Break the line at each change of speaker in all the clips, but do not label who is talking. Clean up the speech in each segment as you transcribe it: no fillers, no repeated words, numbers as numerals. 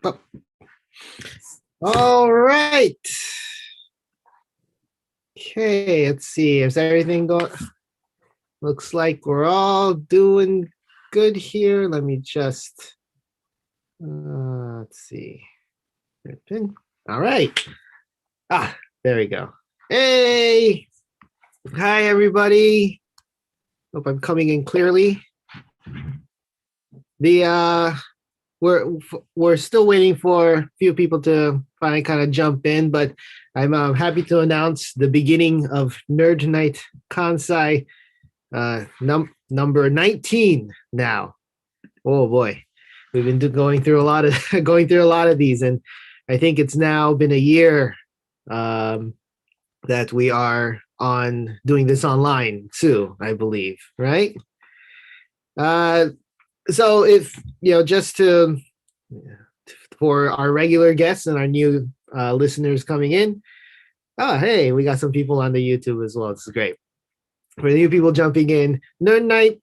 Oh. All right. Okay, let's see. Is everything going? Looks like we're all doing good here. Let me just, let's see. All right. There we go. Hey. Hi, everybody. Hope I'm coming in clearly. We're still waiting for a few people to finally kind of jump in, but I'm happy to announce the beginning of Nerd Nite Kansai, number 19 now. Oh boy, we've been going through a lot of these, and I think it's now been a year that we are on doing this online too, I believe, right? So if just for our regular guests and our new listeners coming in, hey, we got some people on the YouTube as well. This is great. For the new people jumping in, Nerd Nite,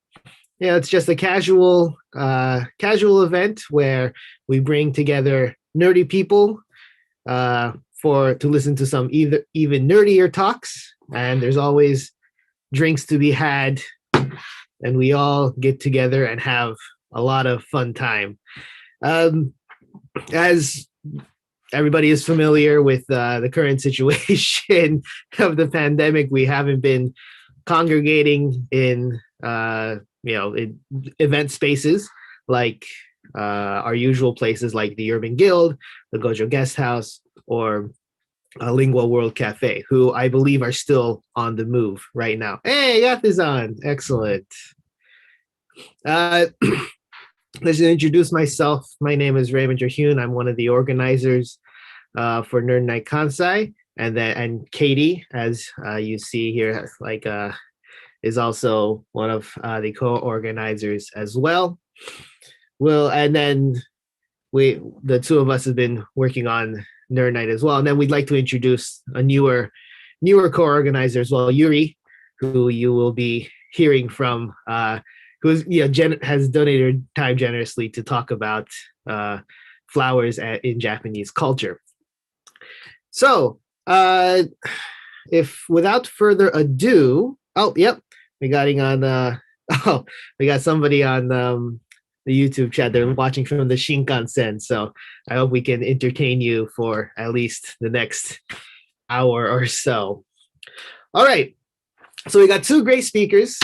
it's just a casual event where we bring together nerdy people to listen to some even nerdier talks, and there's always drinks to be had, and we all get together and have a lot of fun time. As everybody is familiar with the current situation of the pandemic, we haven't been congregating in in event spaces like our usual places like the Urban Guild, the Gojo Guest House, or Lingua World Cafe, who I believe are still on the move right now. Hey, Yath is on. Excellent. Let's introduce myself. My name is Raymond Terhune. I'm one of the organizers for Nerd Nite Kansai, and Katie, as you see here, is also one of the co-organizers as well. And then the two of us have been working on Nerd Nite as well. And then we'd like to introduce a newer co-organizer as well, Yuri, who you will be hearing from, who's has donated time generously to talk about flowers in Japanese culture. So, if without further ado, we got somebody on the YouTube chat. They're watching from the Shinkansen, so I hope we can entertain you for at least the next hour or so. All right, so we got two great speakers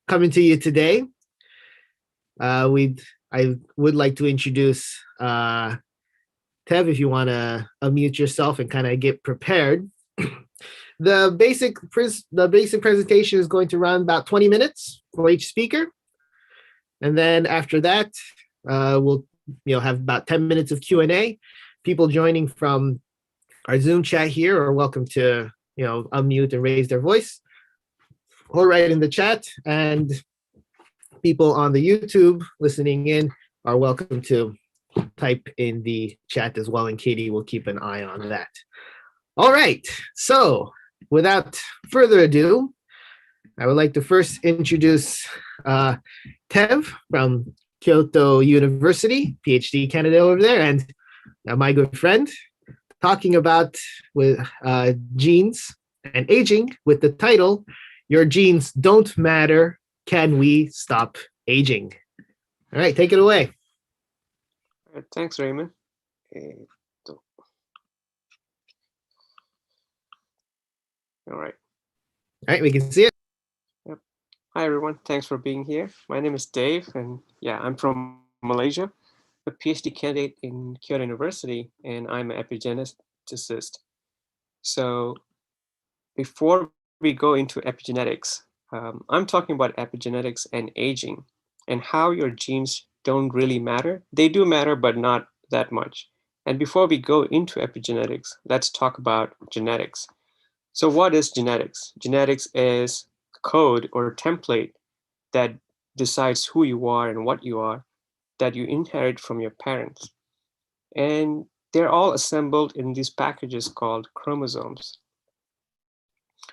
coming to you today. I would like to introduce Tev, if you want to unmute yourself and kind of get prepared. The basic presentation is going to run about 20 minutes for each speaker. And then after that, we'll have about 10 minutes of Q&A. People joining from our Zoom chat here are welcome to unmute and raise their voice or write in the chat. And people on the YouTube listening in are welcome to type in the chat as well, and Katie will keep an eye on that. All right, so without further ado, I would like to first introduce Tev from Kyoto University, PhD candidate over there, and my good friend, talking about with genes and aging with the title, "Your Genes Don't Matter, Can We Stop Aging?" All right, take it away.
All right, thanks, Raymond. All right,
we can see it.
Yep. Hi, everyone. Thanks for being here. My name is Dave, and I'm from Malaysia, a PhD candidate in Kyoto University, and I'm an epigeneticist. So before we go into epigenetics, I'm talking about epigenetics and aging and how your genes don't really matter. They do matter, but not that much. And before we go into epigenetics, let's talk about genetics. So what is genetics? Genetics is a code or a template that decides who you are and what you are, that you inherit from your parents. And they're all assembled in these packages called chromosomes.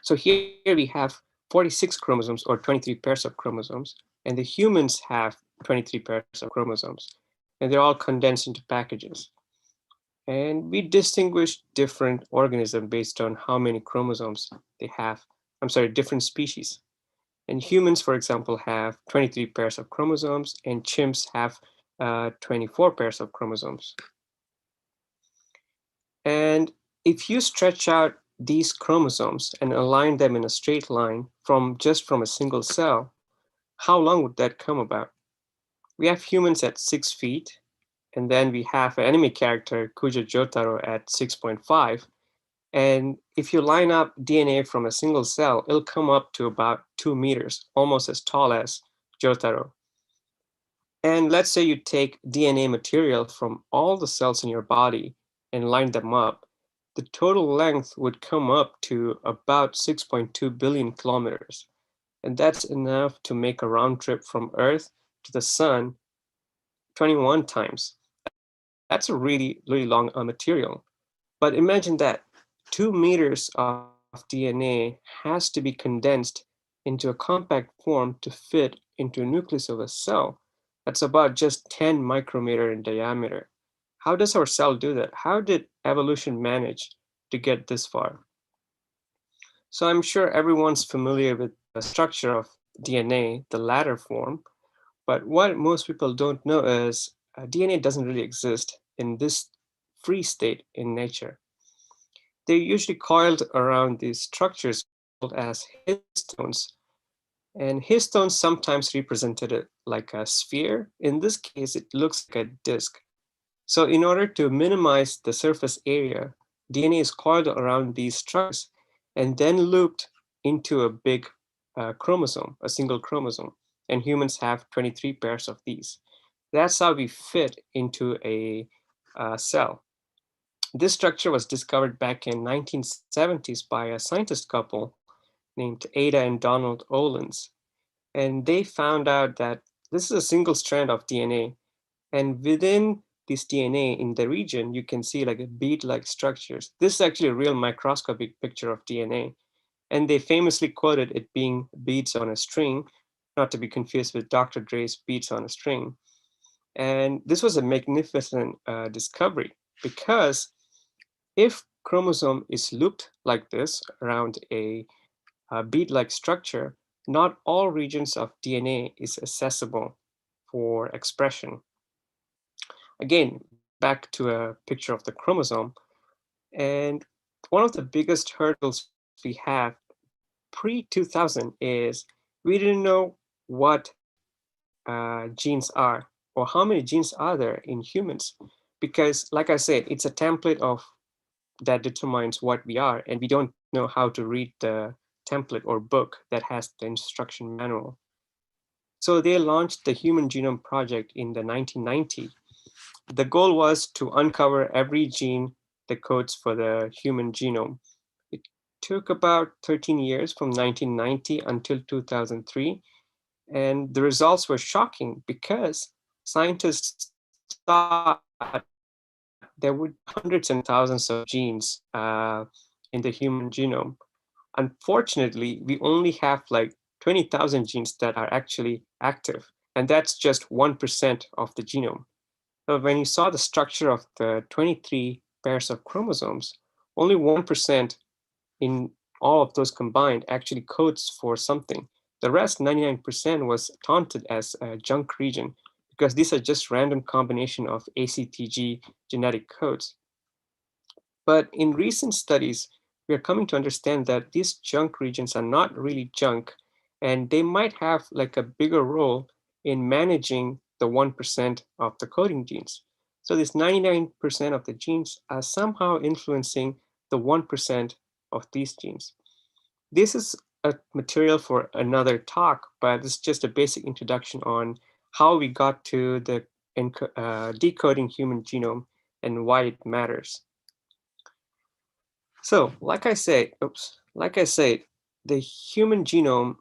So here we have 46 chromosomes, or 23 pairs of chromosomes, and the humans have 23 pairs of chromosomes, and they're all condensed into packages. And we distinguish different organisms based on how many chromosomes they have. I'm sorry, different species. And humans, for example, have 23 pairs of chromosomes, and chimps have 24 pairs of chromosomes. And if you stretch out these chromosomes and align them in a straight line from a single cell, how long would that come about? We have humans at 6 feet, and then we have an anime character, Kujo Jotaro, at 6.5. And if you line up DNA from a single cell, it'll come up to about 2 meters, almost as tall as Jotaro. And let's say you take DNA material from all the cells in your body and line them up, the total length would come up to about 6.2 billion kilometers. And that's enough to make a round trip from Earth to the sun 21 times. That's a really, really long material. But imagine that 2 meters of DNA has to be condensed into a compact form to fit into a nucleus of a cell that's about just 10 micrometer in diameter. How does our cell do that? How did evolution manage to get this far? So I'm sure everyone's familiar with the structure of DNA, the ladder form, but what most people don't know is DNA doesn't really exist in this free state in nature. They're usually coiled around these structures called as histones. And histones sometimes represented it like a sphere. In this case, it looks like a disk. So in order to minimize the surface area, DNA is coiled around these structures and then looped into a big chromosome, a single chromosome. And humans have 23 pairs of these. That's how we fit into a cell. This structure was discovered back in 1970s by a scientist couple named Ada and Donald Olens. And they found out that this is a single strand of DNA. And within this DNA in the region, you can see like a bead-like structures. This is actually a real microscopic picture of DNA. And they famously quoted it being beads on a string, not to be confused with Dr. Dre's beads on a string. And this was a magnificent discovery because if chromosome is looped like this around a bead-like structure, not all regions of DNA is accessible for expression. Again, back to a picture of the chromosome. And one of the biggest hurdles we have pre-2000 is we didn't know what genes are or how many genes are there in humans. Because like I said, it's a template of that determines what we are, and we don't know how to read the template or book that has the instruction manual. So they launched the Human Genome Project in the 1990s. The goal was to uncover every gene that codes for the human genome. It took about 13 years from 1990 until 2003, and the results were shocking because scientists thought there would be hundreds and thousands of genes in the human genome. Unfortunately, we only have like 20,000 genes that are actually active, and that's just 1% of the genome. So when you saw the structure of the 23 pairs of chromosomes, only 1% in all of those combined actually codes for something. The rest, 99%, was taunted as a junk region because these are just random combination of ACTG genetic codes. But in recent studies, we are coming to understand that these junk regions are not really junk, and they might have like a bigger role in managing the 1% of the coding genes. So this 99% of the genes are somehow influencing the 1% of these genes. This is a material for another talk, but it's just a basic introduction on how we got to the decoding human genome and why it matters. So, like I said, the human genome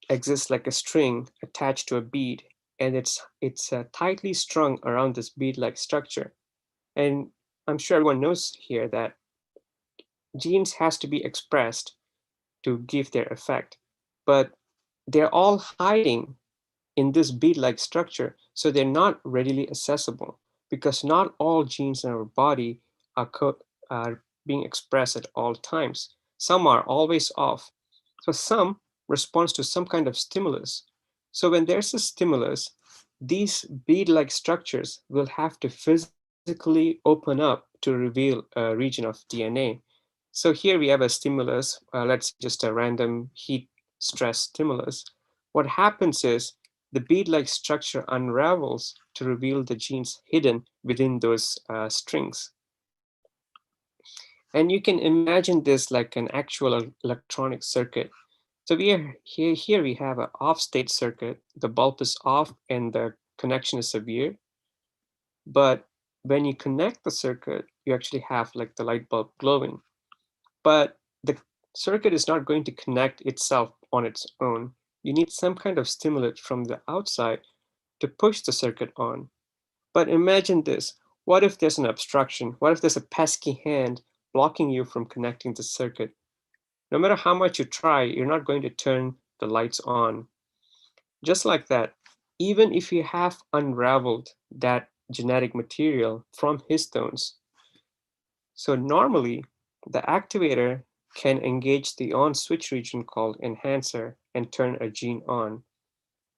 exists like a string attached to a bead, and it's tightly strung around this bead-like structure. And I'm sure everyone knows here that genes has to be expressed to give their effect, but they're all hiding in this bead-like structure, so they're not readily accessible because not all genes in our body are being expressed at all times. Some are always off. So some responds to some kind of stimulus. So when there's a stimulus, these bead-like structures will have to physically open up to reveal a region of DNA. So here we have a stimulus, let's say just a random heat stress stimulus. What happens is the bead-like structure unravels to reveal the genes hidden within those strings. And you can imagine this like an actual electronic circuit. So here we have an off-state circuit. The bulb is off and the connection is severe. But when you connect the circuit, you actually have like the light bulb glowing. But the circuit is not going to connect itself on its own. You need some kind of stimulus from the outside to push the circuit on. But imagine this. What if there's an obstruction? What if there's a pesky hand blocking you from connecting the circuit? No matter how much you try, you're not going to turn the lights on. Just like that, even if you have unraveled that genetic material from histones, so normally the activator can engage the on switch region called enhancer and turn a gene on.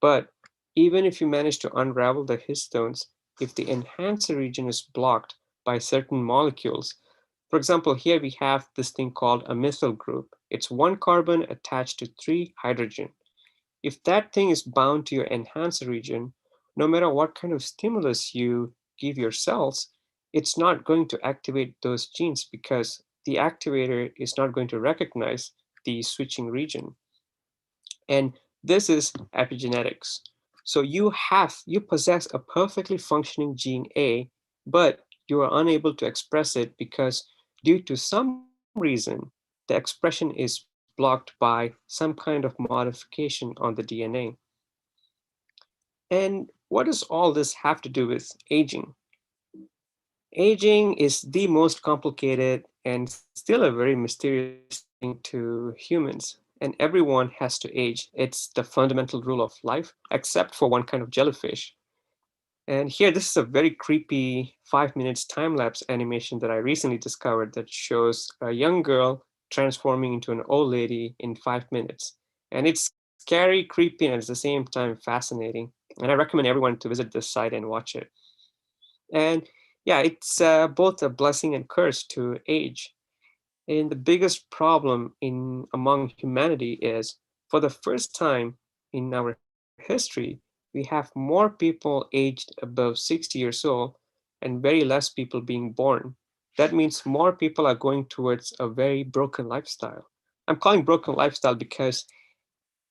But even if you manage to unravel the histones, if the enhancer region is blocked by certain molecules, for example, here we have this thing called a methyl group. It's one carbon attached to three hydrogen. If that thing is bound to your enhancer region, no matter what kind of stimulus you give your cells, it's not going to activate those genes because the activator is not going to recognize the switching region. And this is epigenetics. So you possess a perfectly functioning gene A, but you are unable to express it because due to some reason, the expression is blocked by some kind of modification on the DNA. And what does all this have to do with aging? Aging is the most complicated and still a very mysterious thing to humans. And everyone has to age. It's the fundamental rule of life, except for one kind of jellyfish. And here, this is a very creepy 5 minutes time lapse animation that I recently discovered that shows a young girl transforming into an old lady in 5 minutes. And it's scary, creepy, and at the same time fascinating. And I recommend everyone to visit this site and watch it. And yeah, it's both a blessing and curse to age. And the biggest problem in among humanity is for the first time in our history, we have more people aged above 60 years old and very less people being born. That means more people are going towards a very broken lifestyle. I'm calling broken lifestyle because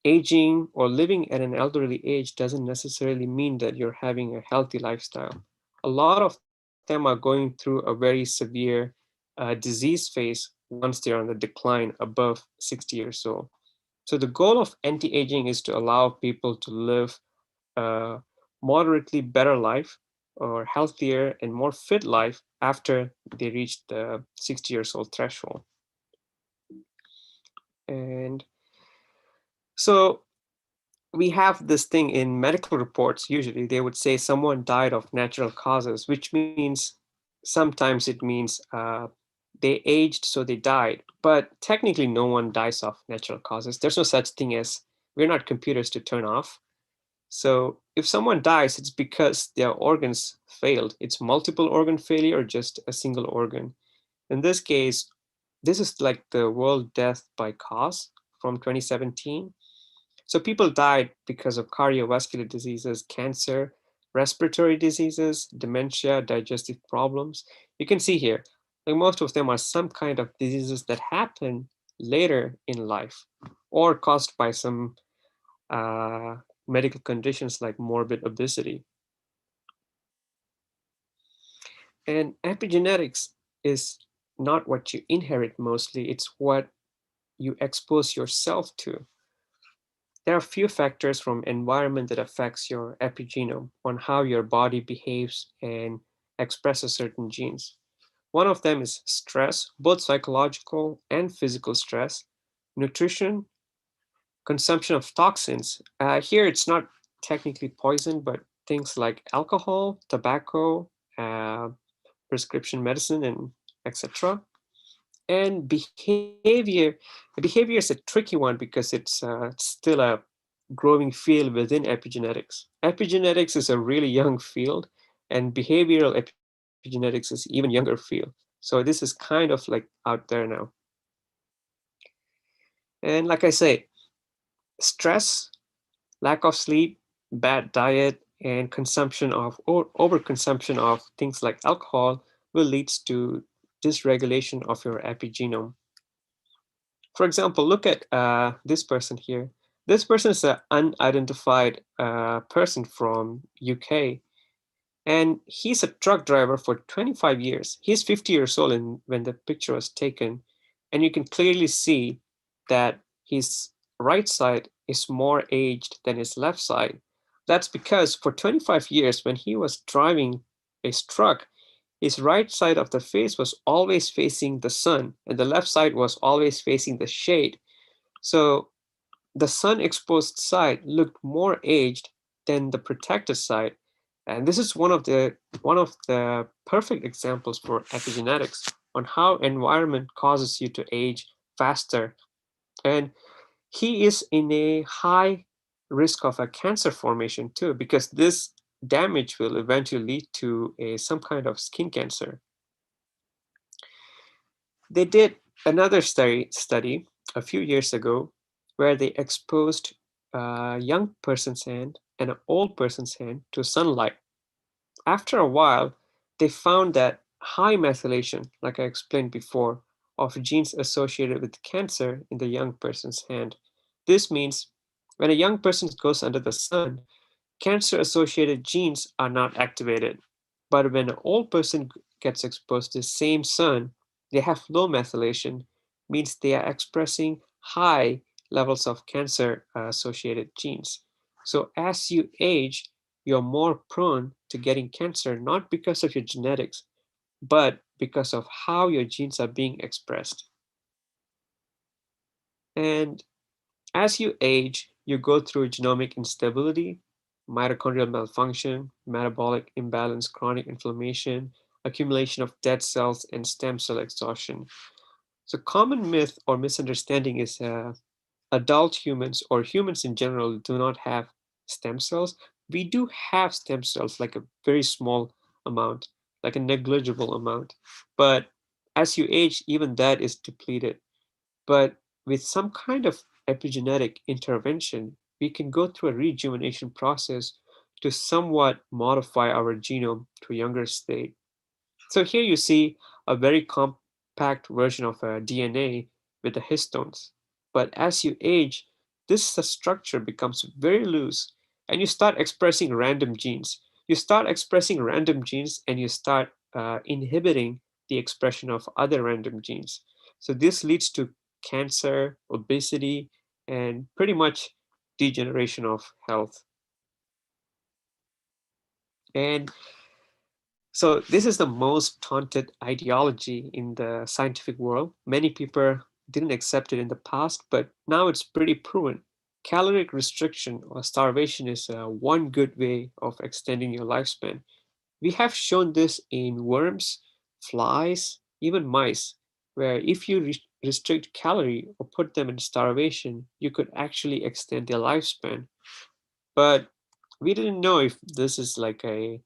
aging or living at an elderly age doesn't necessarily mean that you're having a healthy lifestyle. A lot of them are going through a very severe disease phase once they're on the decline above 60 years old. So the goal of anti-aging is to allow people to live a moderately better life or healthier and more fit life after they reach the 60 years old threshold. And so we have this thing in medical reports. Usually they would say someone died of natural causes, which means sometimes it means they aged so they died, but technically no one dies of natural causes. There's no such thing as, we're not computers to turn off. So if someone dies, it's because their organs failed. It's multiple organ failure or just a single organ. In this case, this is like the world death by cause from 2017. So people died because of cardiovascular diseases, cancer, respiratory diseases, dementia, digestive problems. You can see here, like most of them are some kind of diseases that happen later in life or caused by some uh, medical conditions like morbid obesity. And epigenetics is not what you inherit mostly, it's what you expose yourself to. There are a few factors from environment that affects your epigenome on how your body behaves and expresses certain genes. One of them is stress, both psychological and physical stress, nutrition, consumption of toxins. Here it's not technically poison, but things like alcohol, tobacco, uh, prescription medicine, and etc. And behavior is a tricky one because it's still a growing field within epigenetics. Epigenetics is a really young field, and behavioral epigenetics is even younger field. So this is kind of like out there now. And like I say, stress, lack of sleep, bad diet, and consumption of or overconsumption of things like alcohol will lead to dysregulation of your epigenome. For example, look at this person here. This person is an unidentified person from UK, and he's a truck driver for 25 years. He's 50 years old when the picture was taken, and you can clearly see that his right side is more aged than his left side. That's because for 25 years, when he was driving his truck, his right side of the face was always facing the sun, and the left side was always facing the shade. So the sun exposed side looked more aged than the protected side. And this is one of the perfect examples for epigenetics on how environment causes you to age faster. And he is in a high risk of a cancer formation too, because this damage will eventually lead to some kind of skin cancer. They did another study a few years ago where they exposed a young person's hand and an old person's hand to sunlight. After a while, they found that high methylation, like I explained before, of genes associated with cancer in the young person's hand. This means when a young person goes under the sun, cancer associated genes are not activated. But when an old person gets exposed to the same sun, they have low methylation, means they are expressing high levels of cancer associated genes. So as you age, you're more prone to getting cancer, not because of your genetics, but because of how your genes are being expressed. And as you age, you go through genomic instability, mitochondrial malfunction, metabolic imbalance, chronic inflammation, accumulation of dead cells, and stem cell exhaustion. So, common myth or misunderstanding is adult humans or humans in general do not have stem cells. We do have stem cells, like a very small amount, like a negligible amount. But as you age, even that is depleted. But with some kind of epigenetic intervention, we can go through a rejuvenation process to somewhat modify our genome to a younger state. So here you see a very compact version of a DNA with the histones. But as you age, this structure becomes very loose and you start expressing random genes. You start expressing random genes and you start inhibiting the expression of other random genes. So this leads to cancer, obesity, and pretty much degeneration of health. And so this is the most taunted ideology in the scientific world. Many people didn't accept it in the past, but now it's pretty proven. Caloric restriction or starvation is one good way of extending your lifespan. We have shown this in worms, flies, even mice, where if you restrict calorie or put them in starvation, you could actually extend their lifespan. But we didn't know if this is like a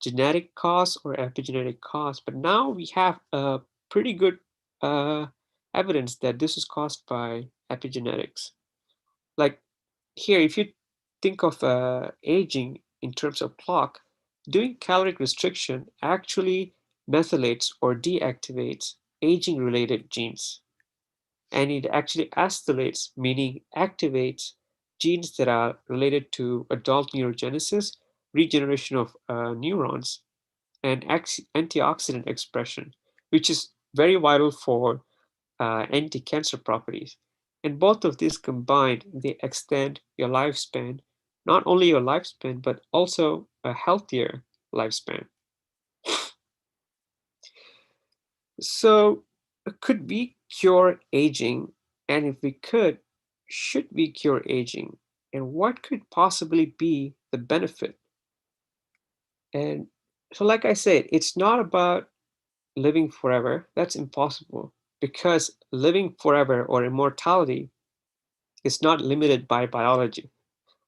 genetic cause or epigenetic cause. But now we have a pretty good uh, evidence that this is caused by epigenetics. Like here, if you think of aging in terms of clock, doing caloric restriction actually methylates or deactivates aging related genes. And it actually acylates, meaning activates genes that are related to adult neurogenesis, regeneration of neurons, and antioxidant expression, which is very vital for anti-cancer properties. And both of these combined, they extend your lifespan, not only your lifespan, but also a healthier lifespan. So, could we cure aging? And if we could, should we cure aging? And what could possibly be the benefit? And so, like I said, it's not about living forever, that's impossible because living forever or immortality is not limited by biology.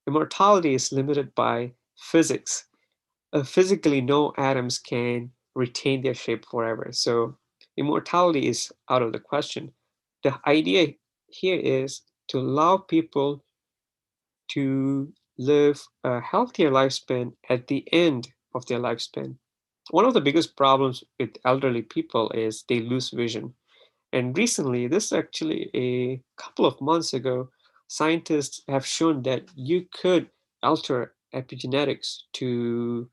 Immortality is limited by physics. Physically, no atoms can retain their shape forever. So immortality is out of the question. The idea here is to allow people to live a healthier lifespan at the end of their lifespan. One of the biggest problems with elderly people is they lose vision. And recently, this is actually a couple of months ago, scientists have shown that you could alter epigenetics to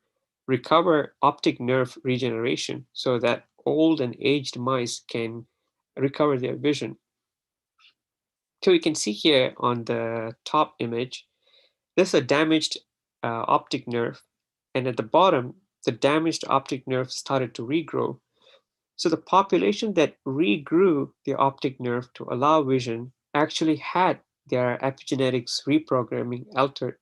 recover optic nerve regeneration so that old and aged mice can recover their vision. So you can see here on the top image, this is a damaged optic nerve. And at the bottom, the damaged optic nerve started to regrow. So the population that regrew the optic nerve to allow vision actually had their epigenetics reprogramming altered.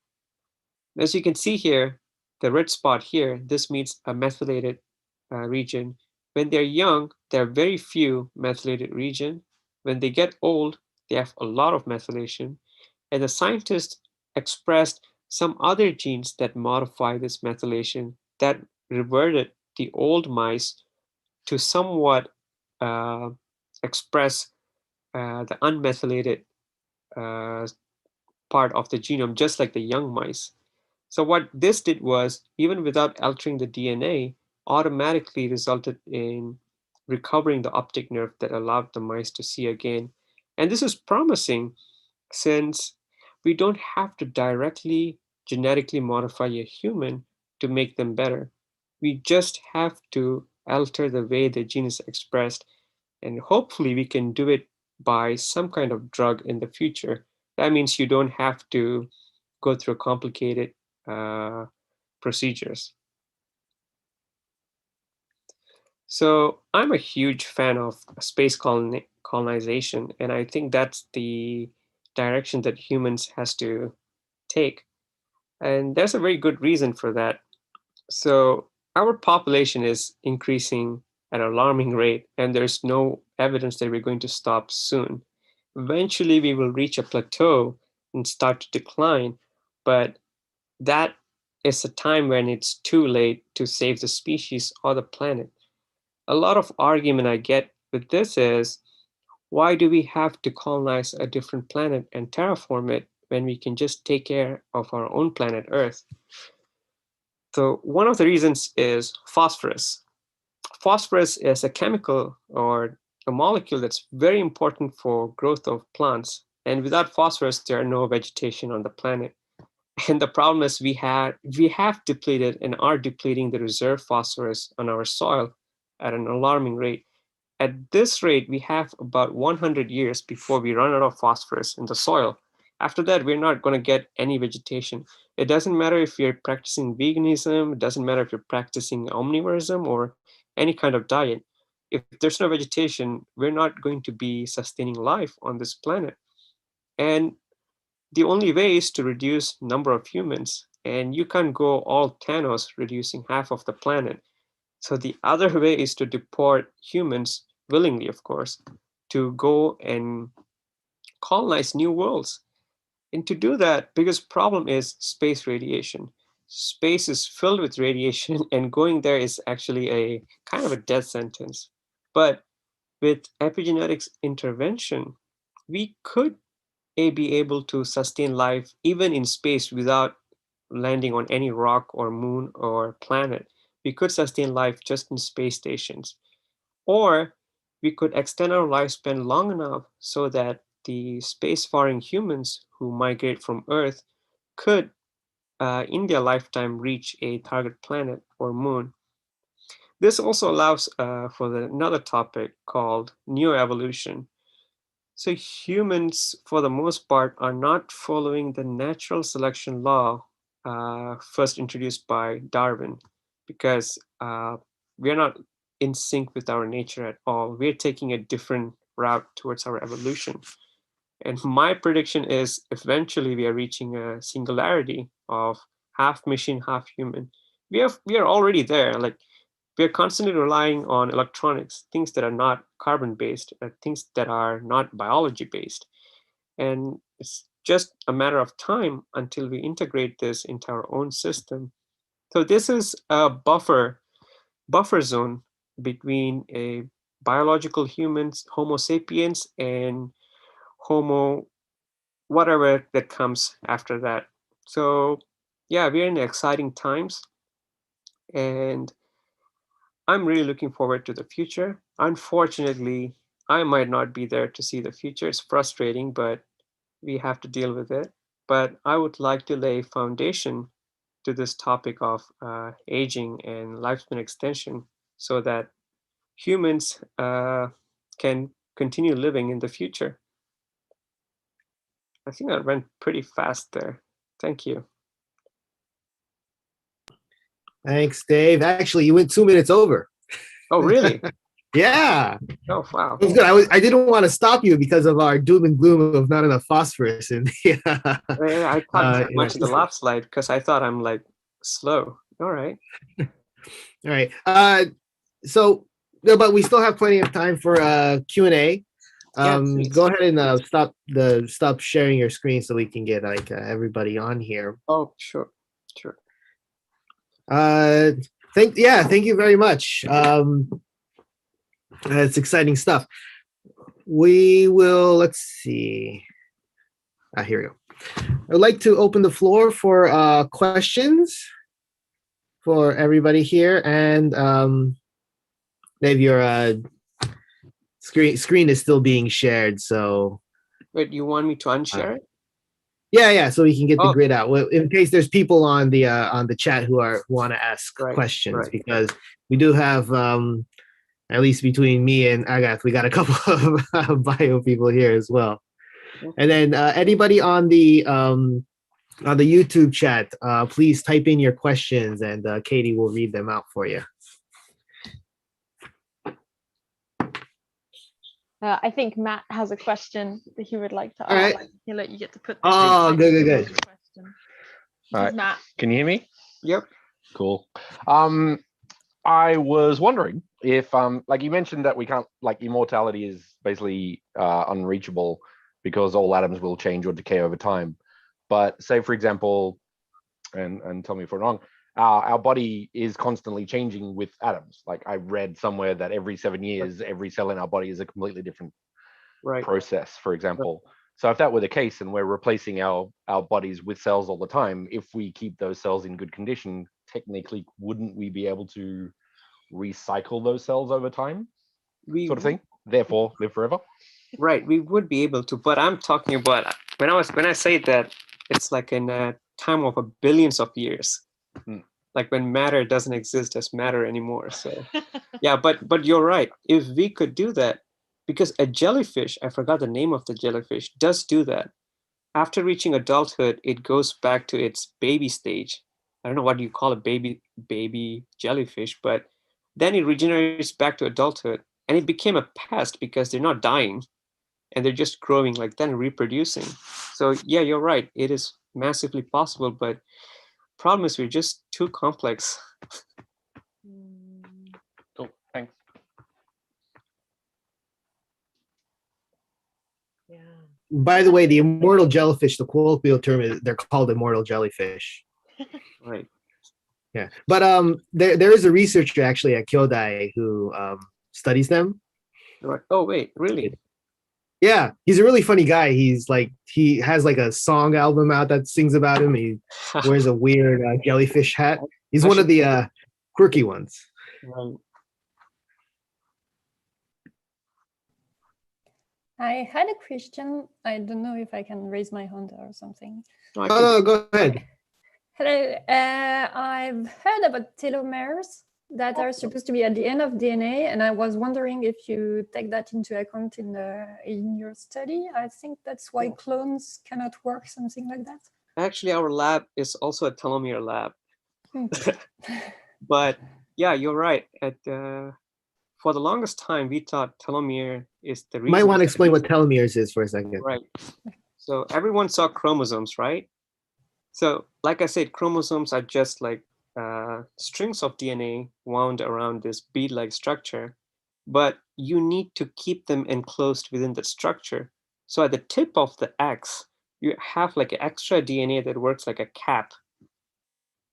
As you can see here, the red spot here, this means a methylated region. When they're young, there are very few methylated region. When they get old, they have a lot of methylation. And the scientists expressed some other genes that modify this methylation that reverted the old mice to somewhat uh, express the unmethylated uh, part of the genome, just like the young mice. So what this did was, even without altering the DNA, automatically resulted in recovering the optic nerve that allowed the mice to see again. And this is promising since we don't have to directly genetically modify a human to make them better. We just have to alter the way the gene is expressed, and hopefully we can do it by some kind of drug in the future. That means you don't have to go through complicated uh, procedures. So I'm a huge fan of space colonization, and I think that's the direction that humans has to take. And there's a very good reason for that. So our population is increasing at an alarming rate, and there's no evidence that we're going to stop soon. Eventually, we will reach a plateau and start to decline, but that is a time when it's too late to save the species or the planet. A lot of argument I get with this is, why do we have to colonize a different planet and terraform it when we can just take care of our own planet Earth? So one of the reasons is phosphorus. Phosphorus is a chemical or a molecule that's very important for growth of plants. And without phosphorus, there are no vegetation on the planet. And the problem is we have depleted and are depleting the reserve phosphorus on our soil at an alarming rate. At this rate, we have about 100 years before we run out of phosphorus in the soil. After that, we're not going to get any vegetation. It doesn't matter if you're practicing veganism, it doesn't matter if you're practicing omnivorism or any kind of diet. If there's no vegetation, we're not going to be sustaining life on this planet. And the only way is to reduce number of humans. And you can't go all Thanos reducing half of the planet. So the other way is to deport humans willingly, of course, to go and colonize new worlds. And to do that, biggest problem is space radiation. Space is filled with radiation, and going there is actually a kind of a death sentence. But with epigenetics intervention, we could be able to sustain life even in space without landing on any rock or moon or planet. We could sustain life just in space stations. Or we could extend our lifespan long enough so that the spacefaring humans who migrate from Earth could, in their lifetime, reach a target planet or moon. This also allows for another topic called neoevolution. So humans, for the most part, are not following the natural selection law first introduced by Darwin, because we're not in sync with our nature at all. We're taking a different route towards our evolution. And my prediction is eventually we are reaching a singularity of half machine, half human. We are already there. Like we're constantly relying on electronics, things that are not carbon based, things that are not biology based. And it's just a matter of time until we integrate this into our own system. So this is a buffer zone between a biological humans, Homo sapiens, and Homo whatever that comes after that. So yeah, we're in exciting times, and I'm really looking forward to the future. Unfortunately, I might not be there to see the future. It's frustrating, but we have to deal with it. But I would like to lay foundation to this topic of aging and lifespan extension so that humans can continue living in the future. I think I went pretty fast there. Thank you.
Thanks, Dave. Actually, you went 2 minutes over.
Oh, really?
Yeah.
Oh, wow.
It was good. I didn't want to stop you because of our doom and gloom of not enough phosphorus. And
I talked too much in the last slide because I thought I'm like slow. All right.
All right. So, no, but we still have plenty of time for Q&A. Go ahead and stop sharing your screen so we can get like everybody on here.
Oh, sure.
Thank you very much. It's exciting stuff. We will, let's see. Here we go. I'd like to open the floor for questions for everybody here. And Dave, your screen is still being shared. So
wait, you want me to unshare it?
Yeah, so we can get the grid out. In case there's people on the chat who want to ask questions, because we do have at least between me and Agath, we got a couple of bio people here as well. Okay. And then anybody on the YouTube chat, please type in your questions, and Katie will read them out for you.
I think Matt has a question that he would like to ask.
All right.
He'll let you get to put.
Good.
Question.
All right.
Matt.
Can you hear me?
Yep.
Cool. I was wondering if, like you mentioned that we can't, like immortality is basically unreachable because all atoms will change or decay over time. But say, for example, and tell me if I'm wrong, our body is constantly changing with atoms. Like I read somewhere that every 7 years, every cell in our body is a completely different process, for example. So if that were the case and we're replacing our bodies with cells all the time, if we keep those cells in good condition, technically, wouldn't we be able to recycle those cells over time? Sort of thing. Therefore, live forever.
Right, we would be able to, but I'm talking about when I say that it's like in a time of billions of years. Like when matter doesn't exist as matter anymore. So yeah, but you're right. If we could do that, because a jellyfish, I forgot the name of the jellyfish, does do that. After reaching adulthood, it goes back to its baby stage. I don't know what you call a baby jellyfish, but then it regenerates back to adulthood, and it became a pest because they're not dying and they're just growing like that and reproducing. So yeah, you're right. It is massively possible, but problem is we're just too complex.
Cool, thanks.
Yeah.
By the way, the immortal jellyfish, the colloquial term is they're called immortal jellyfish.
Right.
Yeah, but there is a researcher actually at Kyodai who studies them.
Right. Oh wait, really?
Yeah, he's a really funny guy. He has like a song album out that sings about him. He wears a weird jellyfish hat. He's one of the quirky ones.
Right.
I had a question. I don't know if I can raise my hand or something.
No, go ahead.
Hello. I've heard about telomeres that are supposed to be at the end of DNA, and I was wondering if you take that into account in your study. I think that's why clones cannot work, something like that.
Actually, our lab is also a telomere lab. But yeah, you're right. For the longest time, we thought telomere is the reason.
Might want to explain what telomeres is for a second.
Right. So everyone saw chromosomes, right? So like I said, chromosomes are just like strings of DNA wound around this bead-like structure, but you need to keep them enclosed within the structure. So at the tip of the X, you have like an extra DNA that works like a cap.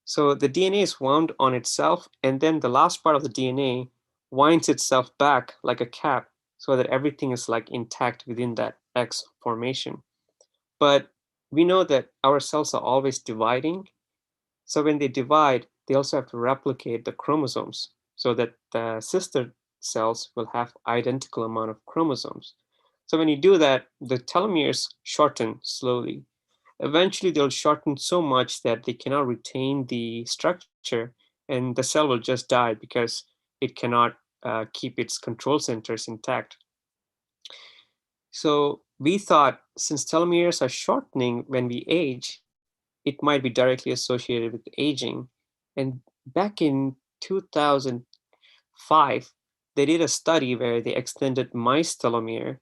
So the DNA is wound on itself, and then the last part of the DNA winds itself back like a cap so that everything is like intact within that X formation. But we know that our cells are always dividing. So when they divide, they also have to replicate the chromosomes so that the sister cells will have identical amount of chromosomes. So when you do that, the telomeres shorten slowly. Eventually, they'll shorten so much that they cannot retain the structure, and the cell will just die because it cannot keep its control centers intact. So we thought since telomeres are shortening when we age, it might be directly associated with aging. And back in 2005, they did a study where they extended mice telomere,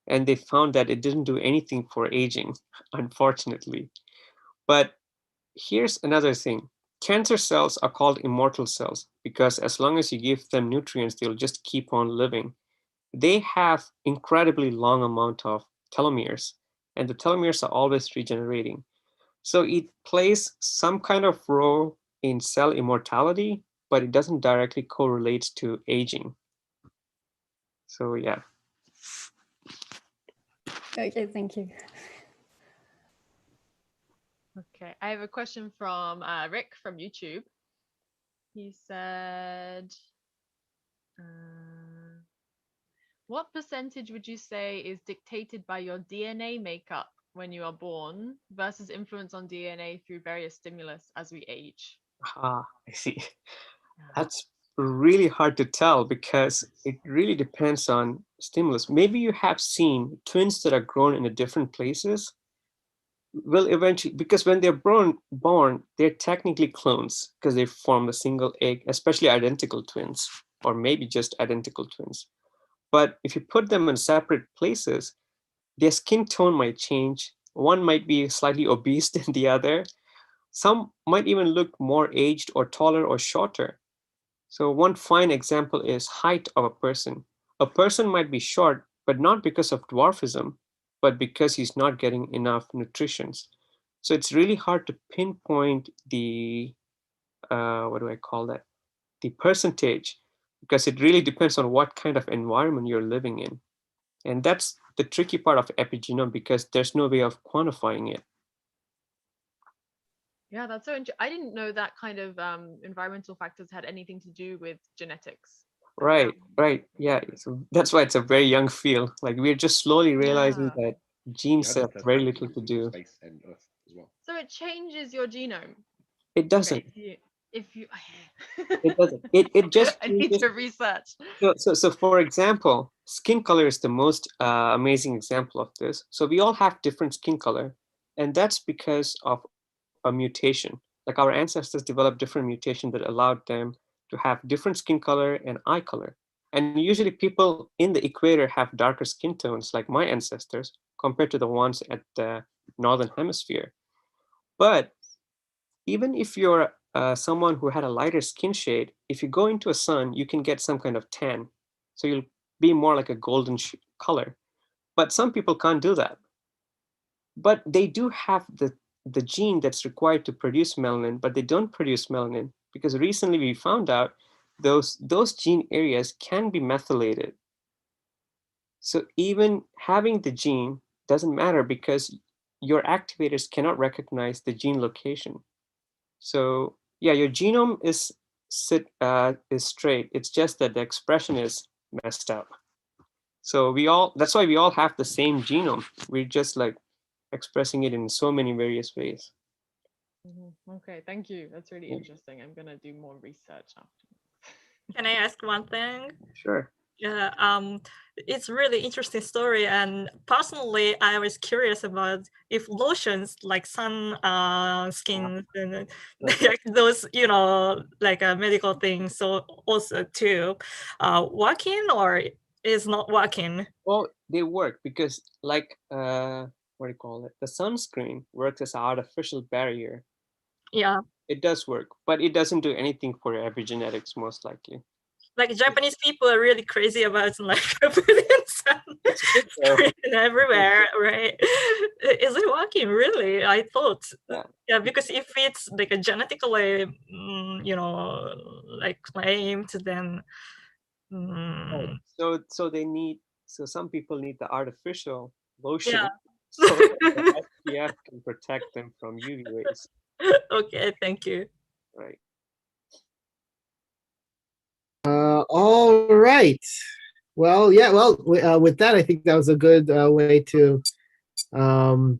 and they found that it didn't do anything for aging, unfortunately. But here's another thing. Cancer cells are called immortal cells because as long as you give them nutrients, they'll just keep on living. They have incredibly long amount of telomeres, and the telomeres are always regenerating. So it plays some kind of role in cell immortality, but it doesn't directly correlate to aging. So yeah.
Okay, thank you.
Okay, I have a question from Rick from YouTube. He said, what percentage would you say is dictated by your DNA makeup when you are born versus influence on DNA through various stimulus as we age?
I see. That's really hard to tell because it really depends on stimulus. Maybe you have seen twins that are grown in different places will eventually, because when they're born, they're technically clones because they form a single egg, especially identical twins, or maybe just identical twins. But if you put them in separate places, their skin tone might change. One might be slightly obese than the other. Some might even look more aged or taller or shorter. So one fine example is height of a person. A person might be short, but not because of dwarfism, but because he's not getting enough nutrition. So it's really hard to pinpoint the, what do I call that? The percentage, because it really depends on what kind of environment you're living in. And that's the tricky part of epigenome because there's no way of quantifying it.
Yeah, that's so interesting. I didn't know that kind of environmental factors had anything to do with genetics.
Right, right. Yeah. So that's why it's a very young field. Like we're just slowly realizing
Yeah.
that genes have very little to do.
Space and Earth as well.
So it changes your genome.
It doesn't.
Okay, if you
It doesn't. It just
I need
changes.
to research.
So for example, skin color is the most amazing example of this. So we all have different skin color, and that's because of a mutation. Like our ancestors developed different mutation that allowed them to have different skin color and eye color. And usually people in the equator have darker skin tones, like my ancestors, compared to the ones at the northern hemisphere. But even if you're someone who had a lighter skin shade, if you go into a sun, you can get some kind of tan. So you'll be more like a golden color. But some people can't do that. But they do have the gene that's required to produce melanin, but they don't produce melanin because recently we found out those gene areas can be methylated. So even having the gene doesn't matter because your activators cannot recognize the gene location. So yeah, your genome is straight. It's just that the expression is messed up. So that's why we all have the same genome. We're just like expressing it in so many various ways.
Okay, thank you. That's really interesting. I'm gonna do more research after.
Can I ask one thing?
Sure.
Yeah, it's really interesting story, and personally, I was curious about if lotions like sun skin and like those, like medical things, so also too, working or is not working.
Well, they work because like what do you call it? The sunscreen works as an artificial barrier.
Yeah.
It does work, but it doesn't do anything for your epigenetics, most likely.
Like Japanese people are really crazy about like putting sun screen everywhere, right? Is it working really? I thought, yeah, because if it's like a genetically, you know, like claimed, then
Right. So they need. So some people need the artificial lotion,
yeah.
so that the SPF can protect them from UV rays.
Okay, thank you.
Right.
All right. Well, yeah. Well, with that, I think that was a good way um,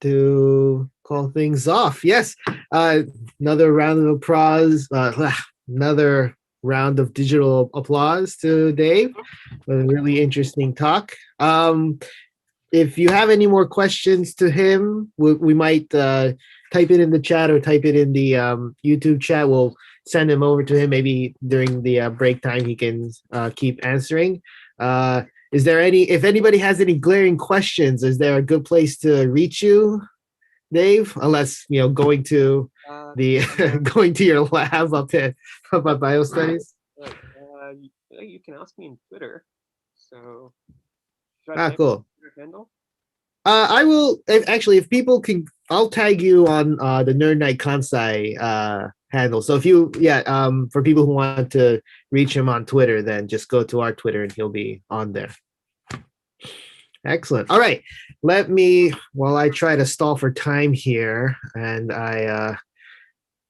to call things off. Yes. Another round of applause. Another round of digital applause to Dave. A really interesting talk. If you have any more questions to him, we might type it in the chat or type it in the YouTube chat. We'll send him over to him. Maybe during the break time, he can keep answering. Is there any? If anybody has any glaring questions, is there a good place to reach you, Dave? Unless going to the going to your lab up at BioStudies.
Right. You can ask me in Twitter. So.
Cool.
Handle?
I will actually, if people can, I'll tag you on the Nerd Nite Kansai handle. So if you, for people who want to reach him on Twitter, then just go to our Twitter and he'll be on there. Excellent. All right, while I try to stall for time here, and I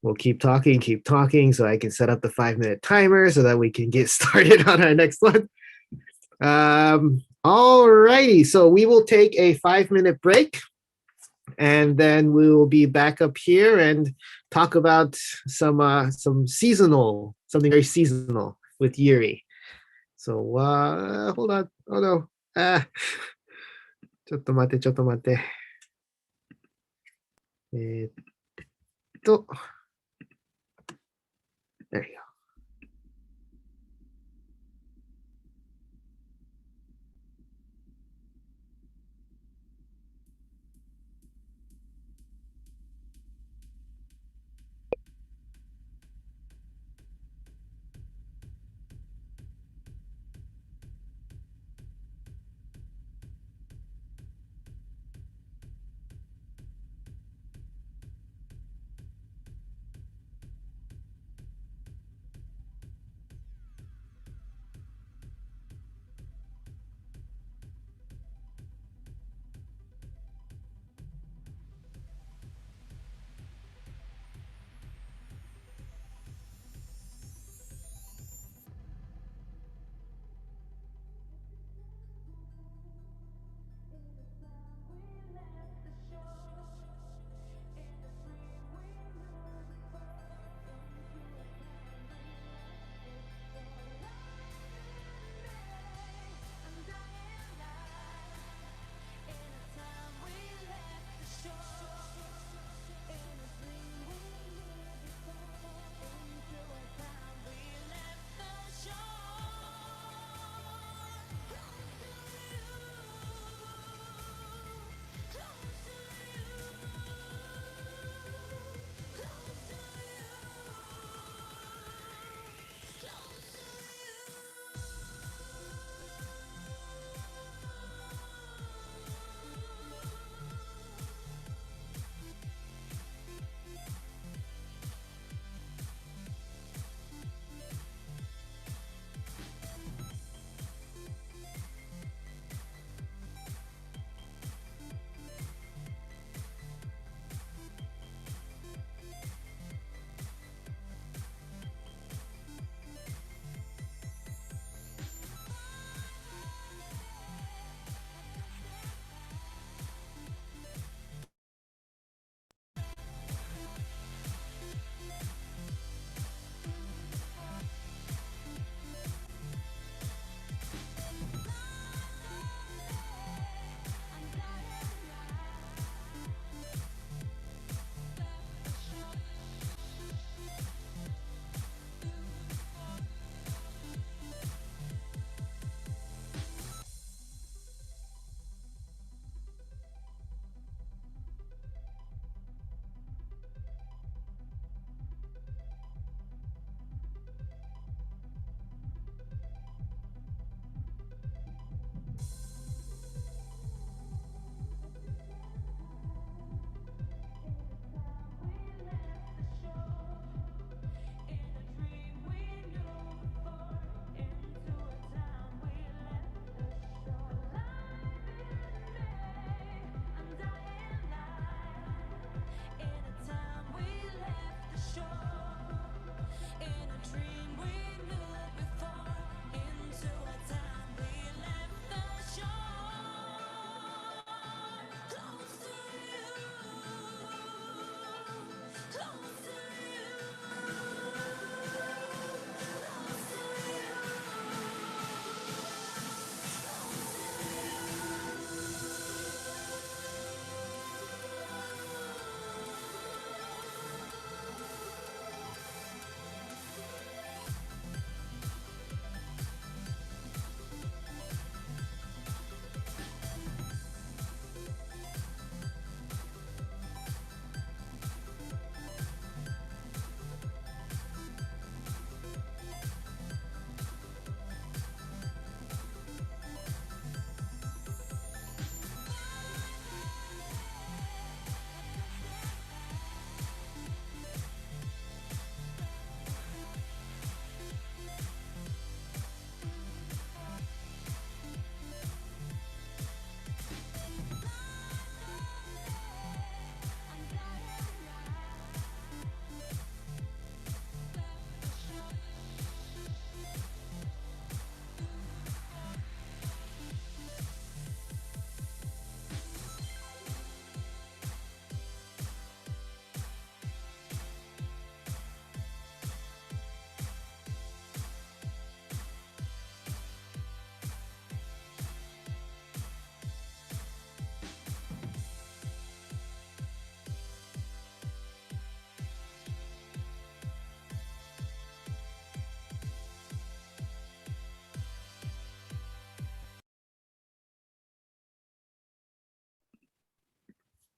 will keep talking, so I can set up the 5-minute timer so that we can get started on our next one. All righty, so we will take a 5-minute break, and then we will be back up here and talk about something very seasonal with Yuri. So hold on. Oh no. ちょっと待って。There you go.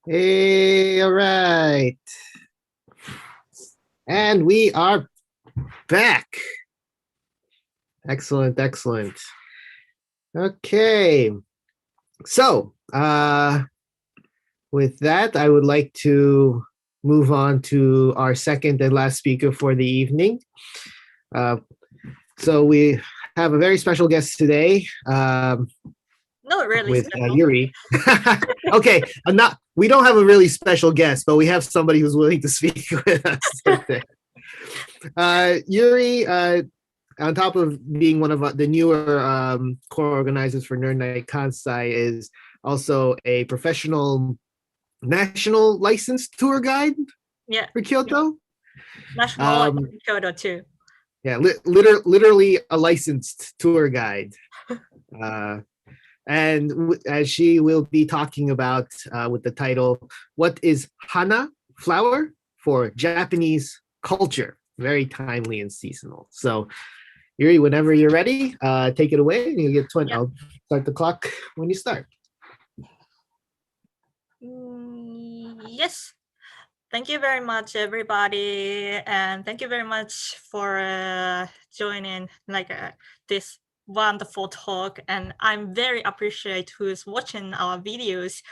Hey, all right. And we are back. Excellent, excellent. Okay. So, with that, I would like to move on to our second and last speaker for the evening. So we have a very special guest today.
Not really
With
special.
Yuri. Okay, we don't have a really special guest, but we have somebody who's willing to speak with us today. Yuri, on top of being one of the newer core organizers for Nerd Nite Kansai, is also a professional national licensed tour guide
Yeah,
for Kyoto.
national Kyoto too.
Yeah, literally a licensed tour guide. And as she will be talking about with the title, What is Hana, flower, for Japanese culture? Very timely and seasonal. So, Yuri, whenever you're ready, take it away. And you get 20.
Yeah.
I'll start the clock when you start.
Yes. Thank you very much, everybody, and thank you very much for joining this wonderful talk. And I'm very appreciate who's watching our videos.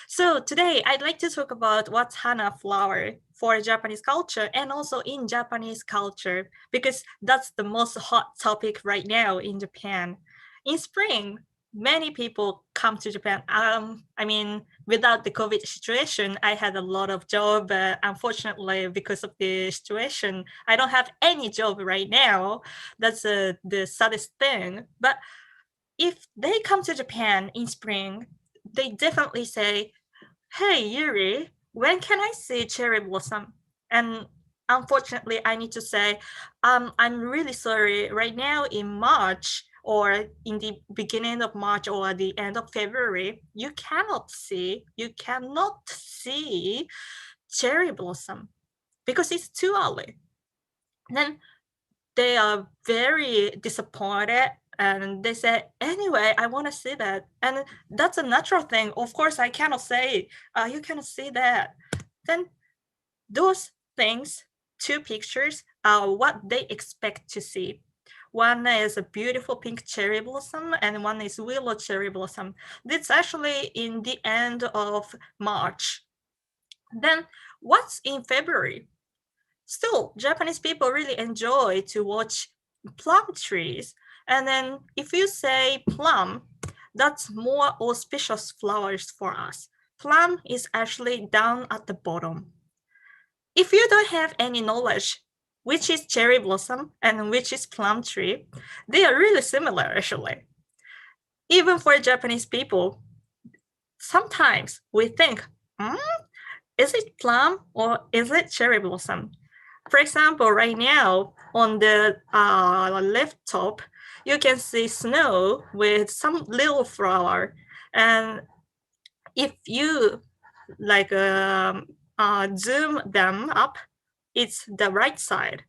So today I'd like to talk about what's Hana flower for Japanese culture and also in Japanese culture, because that's the most hot topic right now in Japan. In spring, many people come to Japan. I mean, without the COVID situation, I had a lot of job. Unfortunately, because of the situation, I don't have any job right now. That's the saddest thing. But if they come to Japan in spring, they definitely say, "Hey, Yuri, when can I see cherry blossom?" And unfortunately, I need to say, I'm really sorry. Right now in March, or in the beginning of March or the end of February, you cannot see cherry blossom because it's too early. Then they are very disappointed and they say, anyway, I want to see that. And that's a natural thing. Of course, I cannot say, you cannot see that. Then those things, two pictures, are what they expect to see. One is a beautiful pink cherry blossom and one is willow cherry blossom. That's actually in the end of March. Then what's in February? Still, Japanese people really enjoy to watch plum trees. And then if you say plum, that's more auspicious flowers for us. Plum is actually down at the bottom. If you don't have any knowledge which is cherry blossom and which is plum tree, they are really similar actually. Even for Japanese people, sometimes we think, is it plum or is it cherry blossom? For example, right now on the left top, you can see snow with some little flower. And if you zoom them up, it's the right side.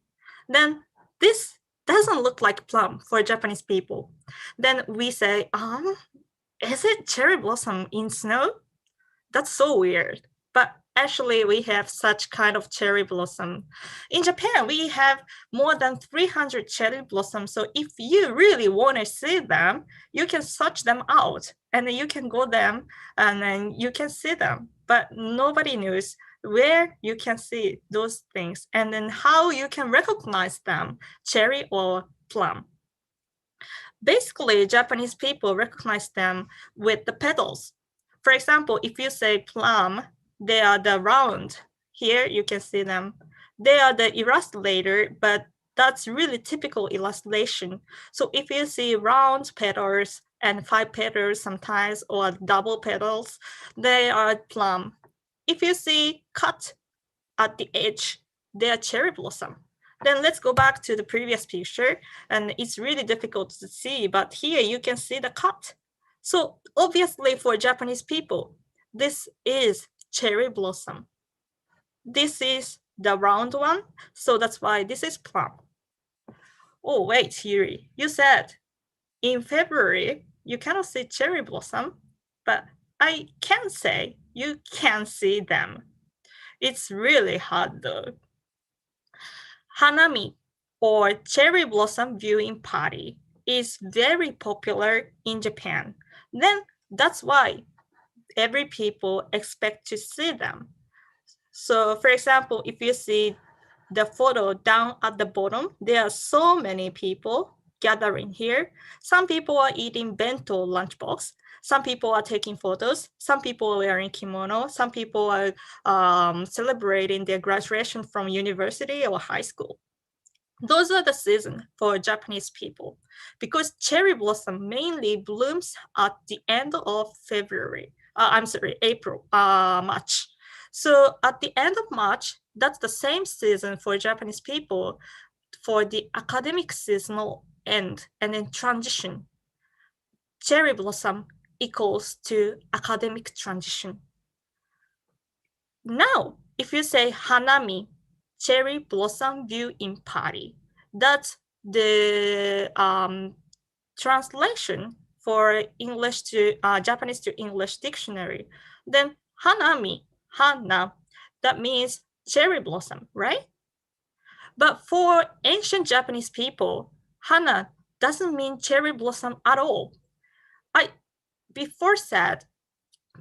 Then this doesn't look like plum for Japanese people. Then we say, is it cherry blossom in snow? That's so weird. But actually, we have such kind of cherry blossom. In Japan, we have more than 300 cherry blossoms. So if you really want to see them, you can search them out and then you can go them and then you can see them. But nobody knows where you can see those things and then how you can recognize them, cherry or plum. Basically, Japanese people recognize them with the petals. For example, if you say plum, they are the round. Here you can see them. They are the illustrator, but that's really typical illustration. So if you see round petals and 5 petals sometimes, or double petals, they are plum. If you see cut at the edge, they are cherry blossom. Then let's go back to the previous picture, and it's really difficult to see, but here you can see the cut. So obviously for Japanese people, this is cherry blossom. This is the round one, so that's why this is plum. Oh wait, Yuri, you said in February you cannot see cherry blossom, but I can say you can see them. It's really hard though. Hanami, or cherry blossom viewing party, is very popular in Japan. Then that's why every people expect to see them. So for example, if you see the photo down at the bottom, there are so many people gathering here. Some people are eating bento lunchbox. Some people are taking photos. Some people are wearing kimono. Some people are celebrating their graduation from university or high school. Those are the season for Japanese people because cherry blossom mainly blooms at the end of February. April, March. So at the end of March, that's the same season for Japanese people for the academic seasonal end and then transition. Cherry blossom equals to academic transition. Now, if you say hanami, cherry blossom viewing party, that's the translation for English to Japanese to English dictionary. Then hanami, hana, that means cherry blossom, right? But for ancient Japanese people, hana doesn't mean cherry blossom at all. I before said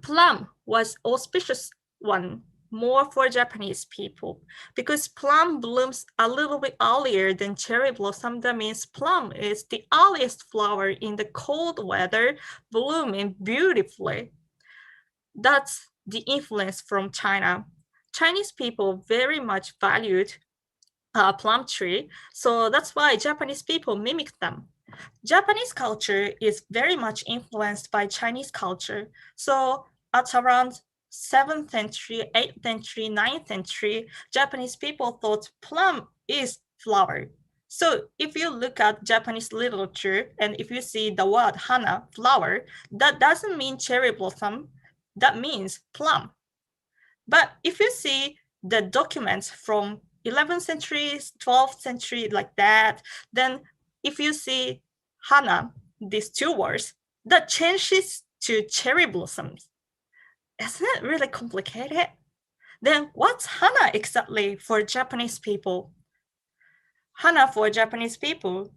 plum was auspicious one more for Japanese people because plum blooms a little bit earlier than cherry blossom. That means plum is the earliest flower in the cold weather, blooming beautifully. That's the influence from China. Chinese people very much valued plum tree, so that's why Japanese people mimic them. Japanese culture is very much influenced by Chinese culture. So at around 7th century, 8th century, 9th century, Japanese people thought plum is flower. So if you look at Japanese literature and if you see the word hana, flower, that doesn't mean cherry blossom, that means plum. But if you see the documents from 11th century, 12th century, like that, then if you see hana, these two words, that changes to cherry blossoms. Isn't it really complicated? Then what's hana exactly for Japanese people? Hana for Japanese people,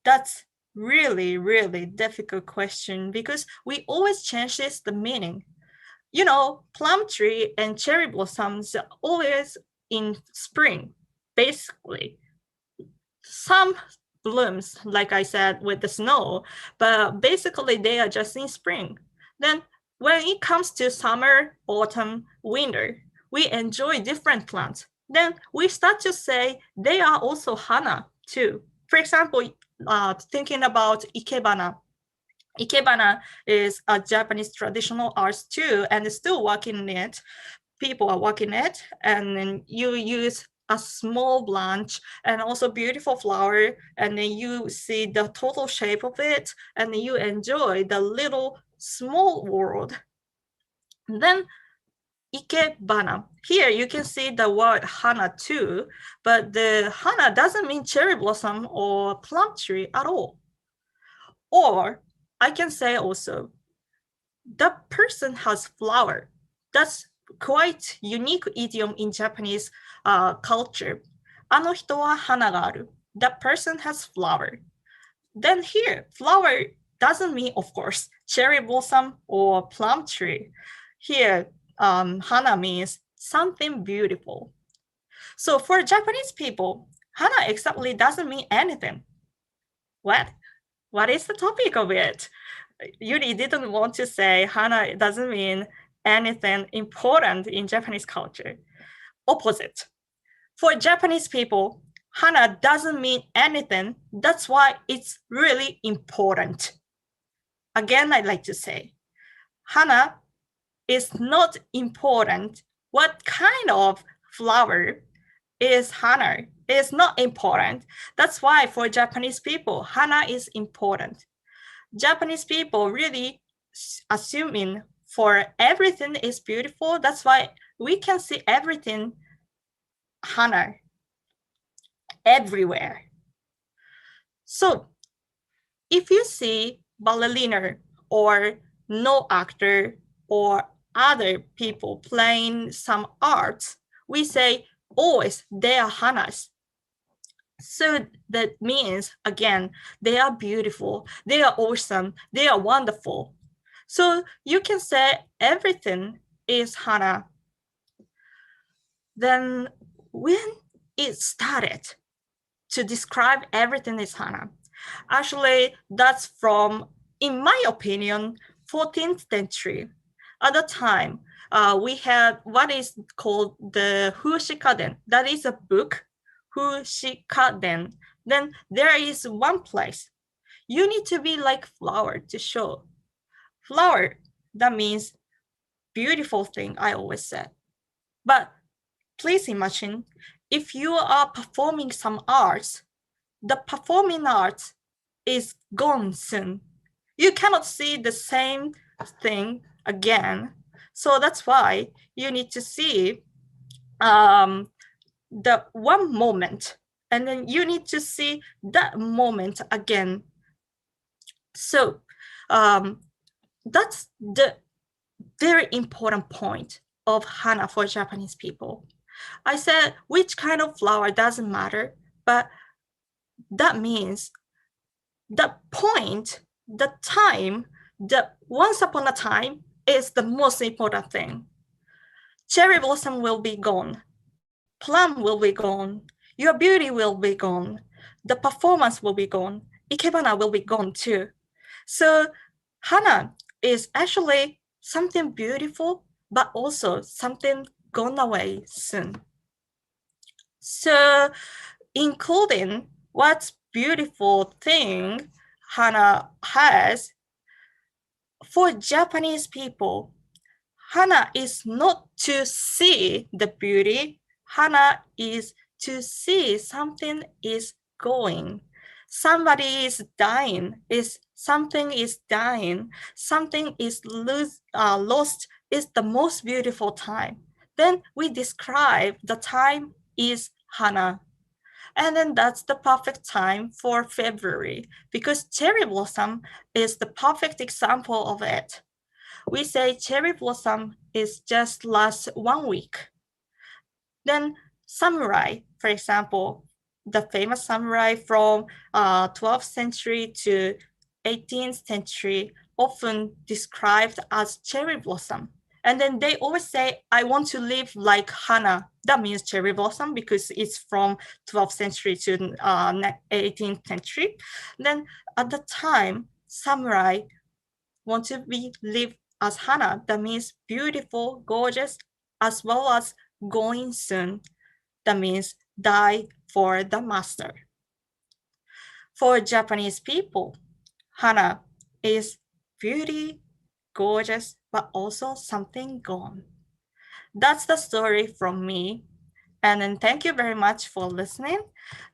that's really, really difficult question because we always changes the meaning. You know, plum tree and cherry blossoms are always in spring, basically. Some blooms, like I said, with the snow, but basically they are just in spring. Then when it comes to summer, autumn, winter, we enjoy different plants. Then we start to say they are also hana too. For example, thinking about ikebana. Ikebana is a Japanese traditional arts too, and still working it. People are working it, and then you use a small branch and also beautiful flower, and then you see the total shape of it, and then you enjoy the little small world. Then ikebana. Here you can see the word hana too, but the hana doesn't mean cherry blossom or plum tree at all. Or I can say also, the person has flower. That's quite unique idiom in Japanese culture. あの人は花がある. That person has flower. Then here, flower doesn't mean, of course, cherry blossom or plum tree. Here, hana means something beautiful. So for Japanese people, hana exactly doesn't mean anything. What is the topic of it? Yuri didn't want to say hana doesn't mean anything important in Japanese culture. Opposite. For Japanese people, hana doesn't mean anything. That's why it's really important. Again, I'd like to say, hana is not important. What kind of flower is hana? It's not important. That's why for Japanese people, hana is important. Japanese people really assuming for everything is beautiful. That's why we can see everything hana everywhere. So if you see ballerina or no actor or other people playing some art, we say always they are hanas. So that means, again, they are beautiful, they are awesome, they are wonderful. So you can say everything is hana. Then when it started to describe everything is hana, actually that's from, in my opinion, 14th century. At the time, we had what is called the Hushikaden. That is a book, Hushikaden. Then there is one place. You need to be like flower to show. Flower, that means beautiful thing, I always said. But please imagine, if you are performing some arts, the performing art is gone soon. You cannot see the same thing again. So that's why you need to see the one moment, and then you need to see that moment again. So that's the very important point of hana for Japanese people. I said which kind of flower doesn't matter, but that means the point, the time, the once upon a time is the most important thing. Cherry blossom will be gone. Plum will be gone. Your beauty will be gone. The performance will be gone. Ikebana will be gone too. So hana is actually something beautiful, but also something gone away soon. So including what's beautiful thing hana has, for Japanese people, hana is not to see the beauty. Hana is to see something is going. Somebody is dying. Something is dying. Something is lost. Is the most beautiful time. Then we describe the time is hana. And then that's the perfect time for February, because cherry blossom is the perfect example of it. We say cherry blossom is just last 1 week. Then samurai, for example, the famous samurai from 12th century to 18th century, often described as cherry blossom. And then they always say, I want to live like hana. That means cherry blossom, because it's from 12th century to 18th century. Then at the time, samurai want to live as hana. That means beautiful, gorgeous, as well as going soon. That means die for the master. For Japanese people, hana is beauty, gorgeous, but also something gone. That's the story from me. And then thank you very much for listening.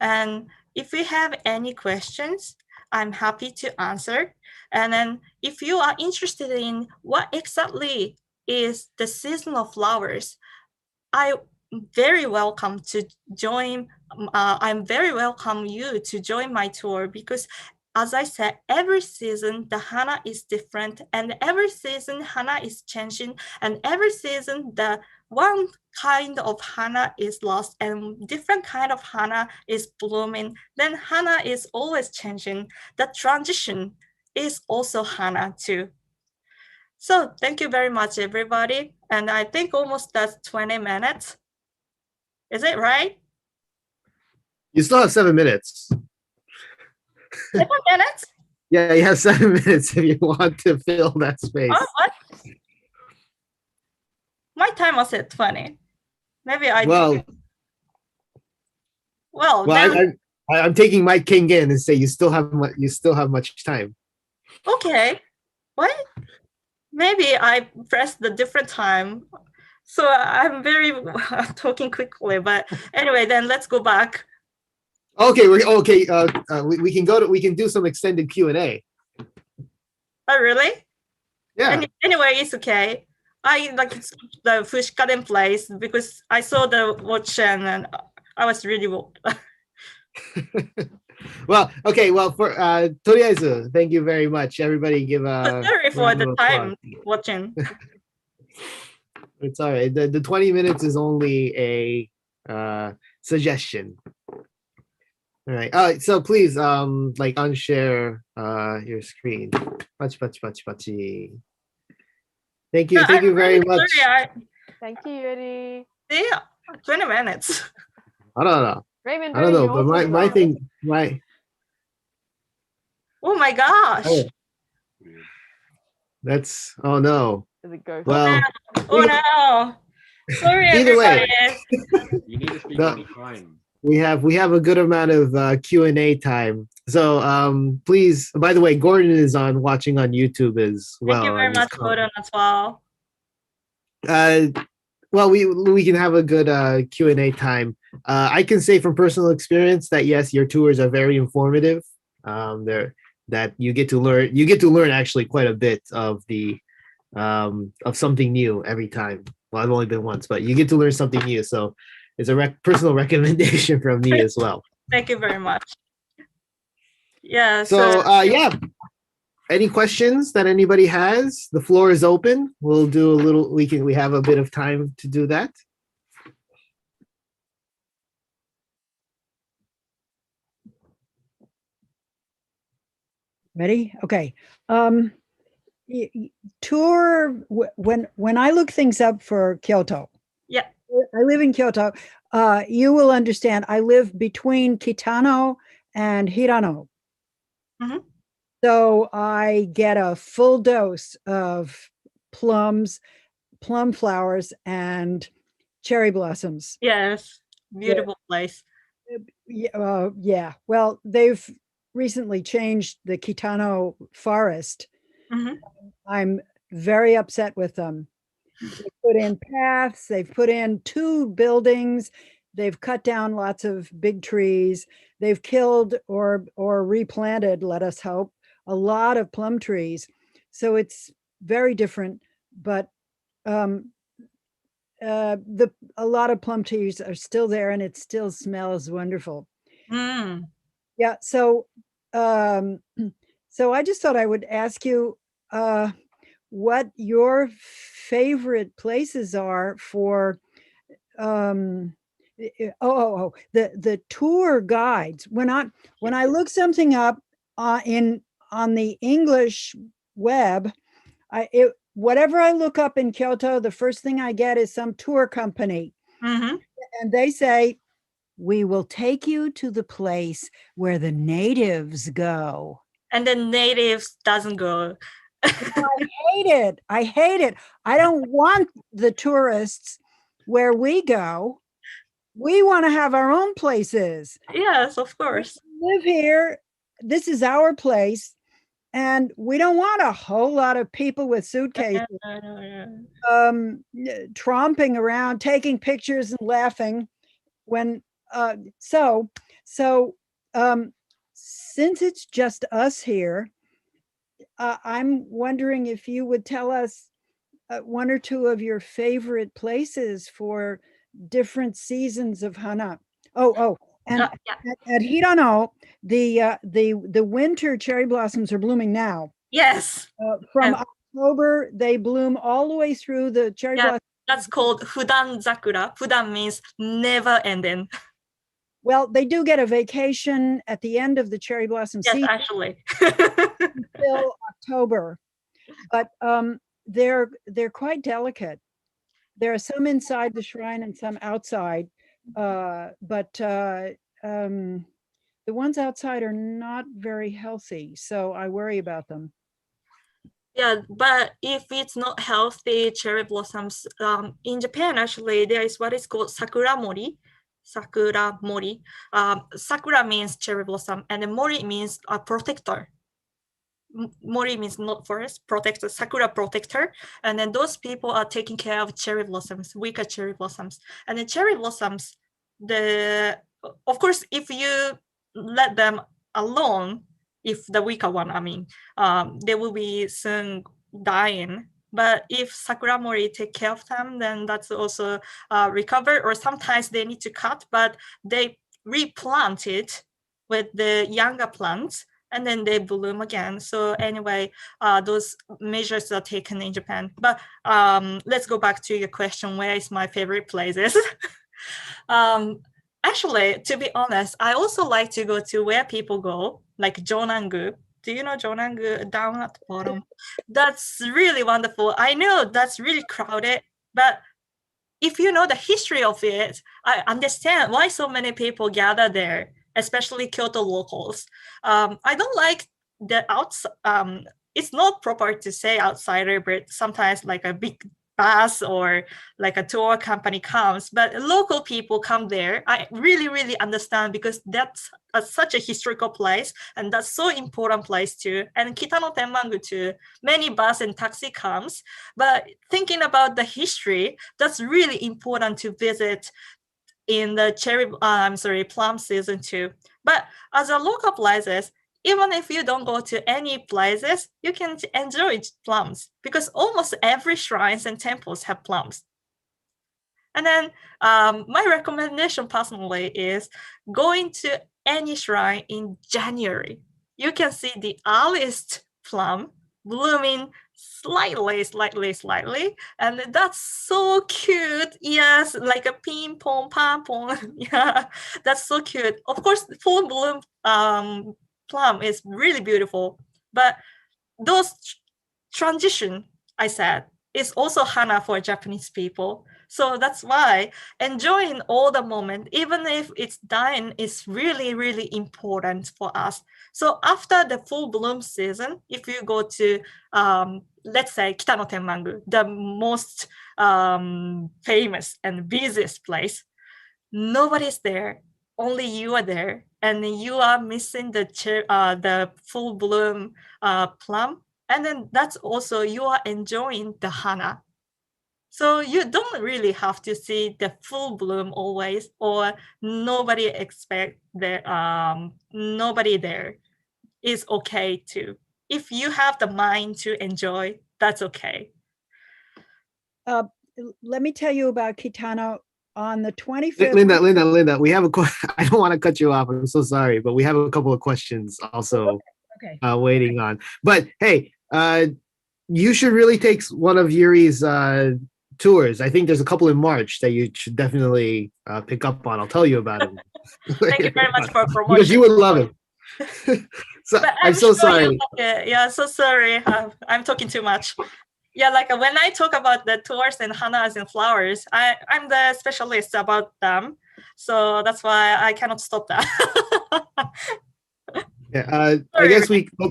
And if you have any questions, I'm happy to answer. And then if you are interested in what exactly is the season of flowers, I'm very welcome you to join my tour, because as I said, every season the hana is different, and every season hana is changing, and every season the one kind of hana is lost and different kind of hana is blooming. Then hana is always changing. The transition is also hana too. So thank you very much, everybody. And I think almost that's 20 minutes. Is it right?
You still have 7 minutes.
7 minutes?
Yeah, you have 7 minutes if you want to fill that space.
Oh, what? My time was at 20. Maybe I
Well,
then,
I'm taking Mike King in and say you still have much time.
okay. What? Maybe I pressed the different time. So I'm very talking quickly, but anyway, then let's go back.
Okay, we can do some extended Q&A.
Oh, really?
Yeah.
Anyway, it's okay. I like the Fushikaden place because I saw the watch and I was really
Well, okay. Well, for Toriaizu, thank you very much. Everybody give a
Sorry for
round
the
of applause.
time watching.
It's all right. The 20 minutes is only a suggestion. All right. So please like unshare your screen. Pachi pachi pachi pachi. Thank you.
No,
Thank
I'm
you very
really
much.
sorry.
Thank you, Yuri.
Yeah, 20 minutes.
I don't know.
Raymond,
I don't know,
yours
but
as
my
well.
thing, my
Oh my gosh.
oh, that's oh no.
Is it ghost?
Well,
Oh no. Sorry,
either way,
everybody.
You need to speak
No.
on time.
we have a good amount of Q&A time. So please, by the way, Gordon is on watching on YouTube as well.
Thank you very
and he's
much, Gordon, as well.
Well, we can have a good Q&A time. I can say from personal experience that yes, your tours are very informative. They're that you get to learn actually quite a bit of the of something new every time. Well, I've only been once, but you get to learn something new. So it's a personal recommendation from me as well.
Thank you very much. Yeah.
So yeah. Any questions that anybody has? The floor is open. We'll do a little. We have a bit of time to do that.
Ready? Okay. Tour when I look things up for Kyoto.
Yeah.
I live in Kyoto. You will understand. I live between Kitano and Hirano.
Mhm.
So I get a full dose of plums, plum flowers, and cherry blossoms.
Yes. Beautiful place.
Yeah. Well, they've recently changed the Kitano forest.
Mhm.
I'm very upset with them. They put in paths, they've put in 2 buildings, they've cut down lots of big trees, they've killed or replanted, let us hope, a lot of plum trees. So it's very different, but a lot of plum trees are still there and it still smells wonderful.
Mm.
Yeah, so so I just thought I would ask you what your favorite places are for the tour guides. When I look something up on the English web, whatever I look up in Kyoto, the first thing I get is some tour company.
Mhm.
And they say, we will take you to the place where the natives go.
And the natives doesn't go.
I hate it. I hate it. I don't want the tourists where we go. We want to have our own places.
Yes, of course.
We live here. This is our place. And we don't want a whole lot of people with suitcases tromping around, taking pictures and laughing. When since it's just us here, I'm wondering if you would tell us 1 or 2 of your favorite places for different seasons of Hana. And
yeah.
at Hirano, the winter cherry blossoms are blooming now.
Yes.
From
Yes.
October, they bloom all the way through the cherry
Yeah,
blossom.
that's called Fudan Zakura. Fudan means never ending.
Well, they do get a vacation at the end of the cherry blossom
Yes,
season
actually.
until October, but they're quite delicate. There are some inside the shrine and some outside, but the ones outside are not very healthy, so I worry about them.
Yeah, but if it's not healthy cherry blossoms, in Japan, actually, there is what is called sakura mori. Sakura mori. Sakura means cherry blossom, and then mori means a protector. Mori means not forest, protector, sakura protector. And then those people are taking care of cherry blossoms, weaker cherry blossoms. And the cherry blossoms, of course, if you let them alone, if the weaker one, I mean, they will be soon dying. But if Sakura Mori take care of them, then that's also recovered, or sometimes they need to cut, but they replant it with the younger plants, and then they bloom again. So anyway, those measures are taken in Japan. But let's go back to your question, where is my favorite places? Actually, to be honest, I also like to go to where people go, like Jonangu. Do you know Jonangu down at the bottom? That's really wonderful. I know that's really crowded, but if you know the history of it, I understand why so many people gather there, especially Kyoto locals. I don't like the it's not proper to say outsider, but sometimes like a big bus or like a tour company comes, but local people come there. I really, really understand, because that's such a historical place, and that's so important place too. And Kitano Tenmangu too, many bus and taxi comes, but thinking about the history, that's really important to visit in the plum season too. But as a local places, even if you don't go to any places, you can enjoy plums, because almost every shrines and temples have plums. And then my recommendation personally is going to any shrine in January. You can see the earliest plum blooming slightly, and that's so cute. Yes, like a ping pong, pom pom. Yeah, that's so cute. Of course, full bloom plum is really beautiful, but those transition, I said, is also hana for Japanese people. So that's why enjoying all the moment, even if it's dying, is really, really important for us. So after the full bloom season, if you go to, let's say, Kitano Tenmangu, the most famous and busiest place, nobody's there, only you are there, and you are missing the full bloom plum, and then that's also you are enjoying the hana. So you don't really have to see the full bloom always, or nobody expect that nobody there is okay too. If you have the mind to enjoy, that's okay.
Let me tell you about Kitano on the 25th.
Linda, we have a I don't want to cut you off. I'm so sorry, but we have a couple of questions also waiting on. But hey, you should really take one of Yuri's tours. I think there's a couple in March that you should definitely pick up on. I'll tell you about them.
Thank you very much for promotion.
Because you would love it. So I'm so
sure
sorry.
Yeah, so sorry. I'm talking too much. Yeah, like when I talk about the tours and hanas and flowers, I'm the specialist about them. So that's why I cannot stop that.
Yeah, I guess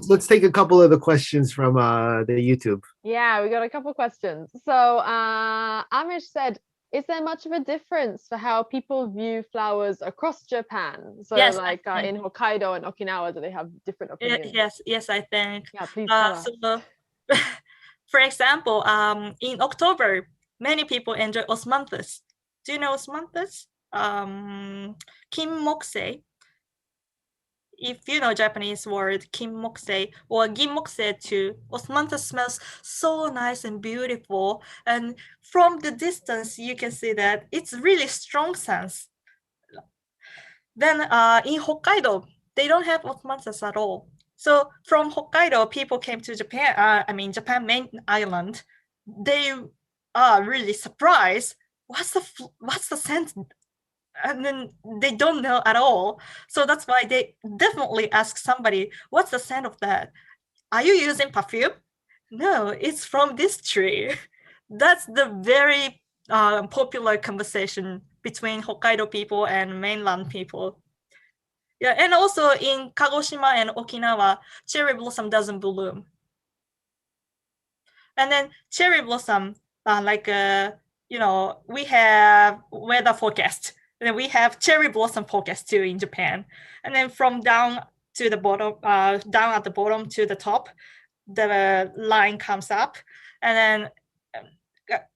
let's take a couple of the questions from the YouTube.
Yeah, we got a couple of questions. So Amish said, is there much of a difference for how people view flowers across Japan? So
yes,
like in Hokkaido and Okinawa, do they have different opinions?
Yes, I think.
Yeah, please tell us.
So, for example, in October, many people enjoy osmanthus. Do you know osmanthus? Kinmokusei. If you know Japanese word kinmokusei or ginmokusei too, osmanthus smells so nice and beautiful. And from the distance, you can see that it's really strong scents. Then in Hokkaido, they don't have osmanthus at all. So from Hokkaido, people came to Japan, Japan main island. They are really surprised. What's the scent? And then they don't know at all. So that's why they definitely ask somebody, what's the scent of that? Are you using perfume? No, it's from this tree. That's the very popular conversation between Hokkaido people and mainland people. Yeah, and also in Kagoshima and Okinawa, cherry blossom doesn't bloom. And then cherry blossom, we have weather forecast. And then we have cherry blossom forecast too in Japan. And then from down to the bottom, down at the bottom to the top, the line comes up. And then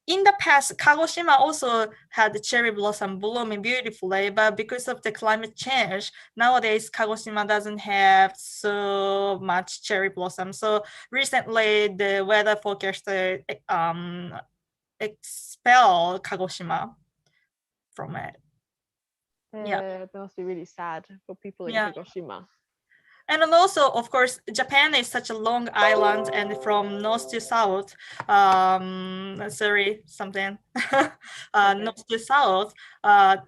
in the past, Kagoshima also had the cherry blossom blooming beautifully, but because of the climate change, nowadays Kagoshima doesn't have so much cherry blossom. So recently, the weather forecaster expelled Kagoshima from it.
That must be really sad for people in Kagoshima.
And then also, of course, Japan is such a long island, and from north to south, north to south,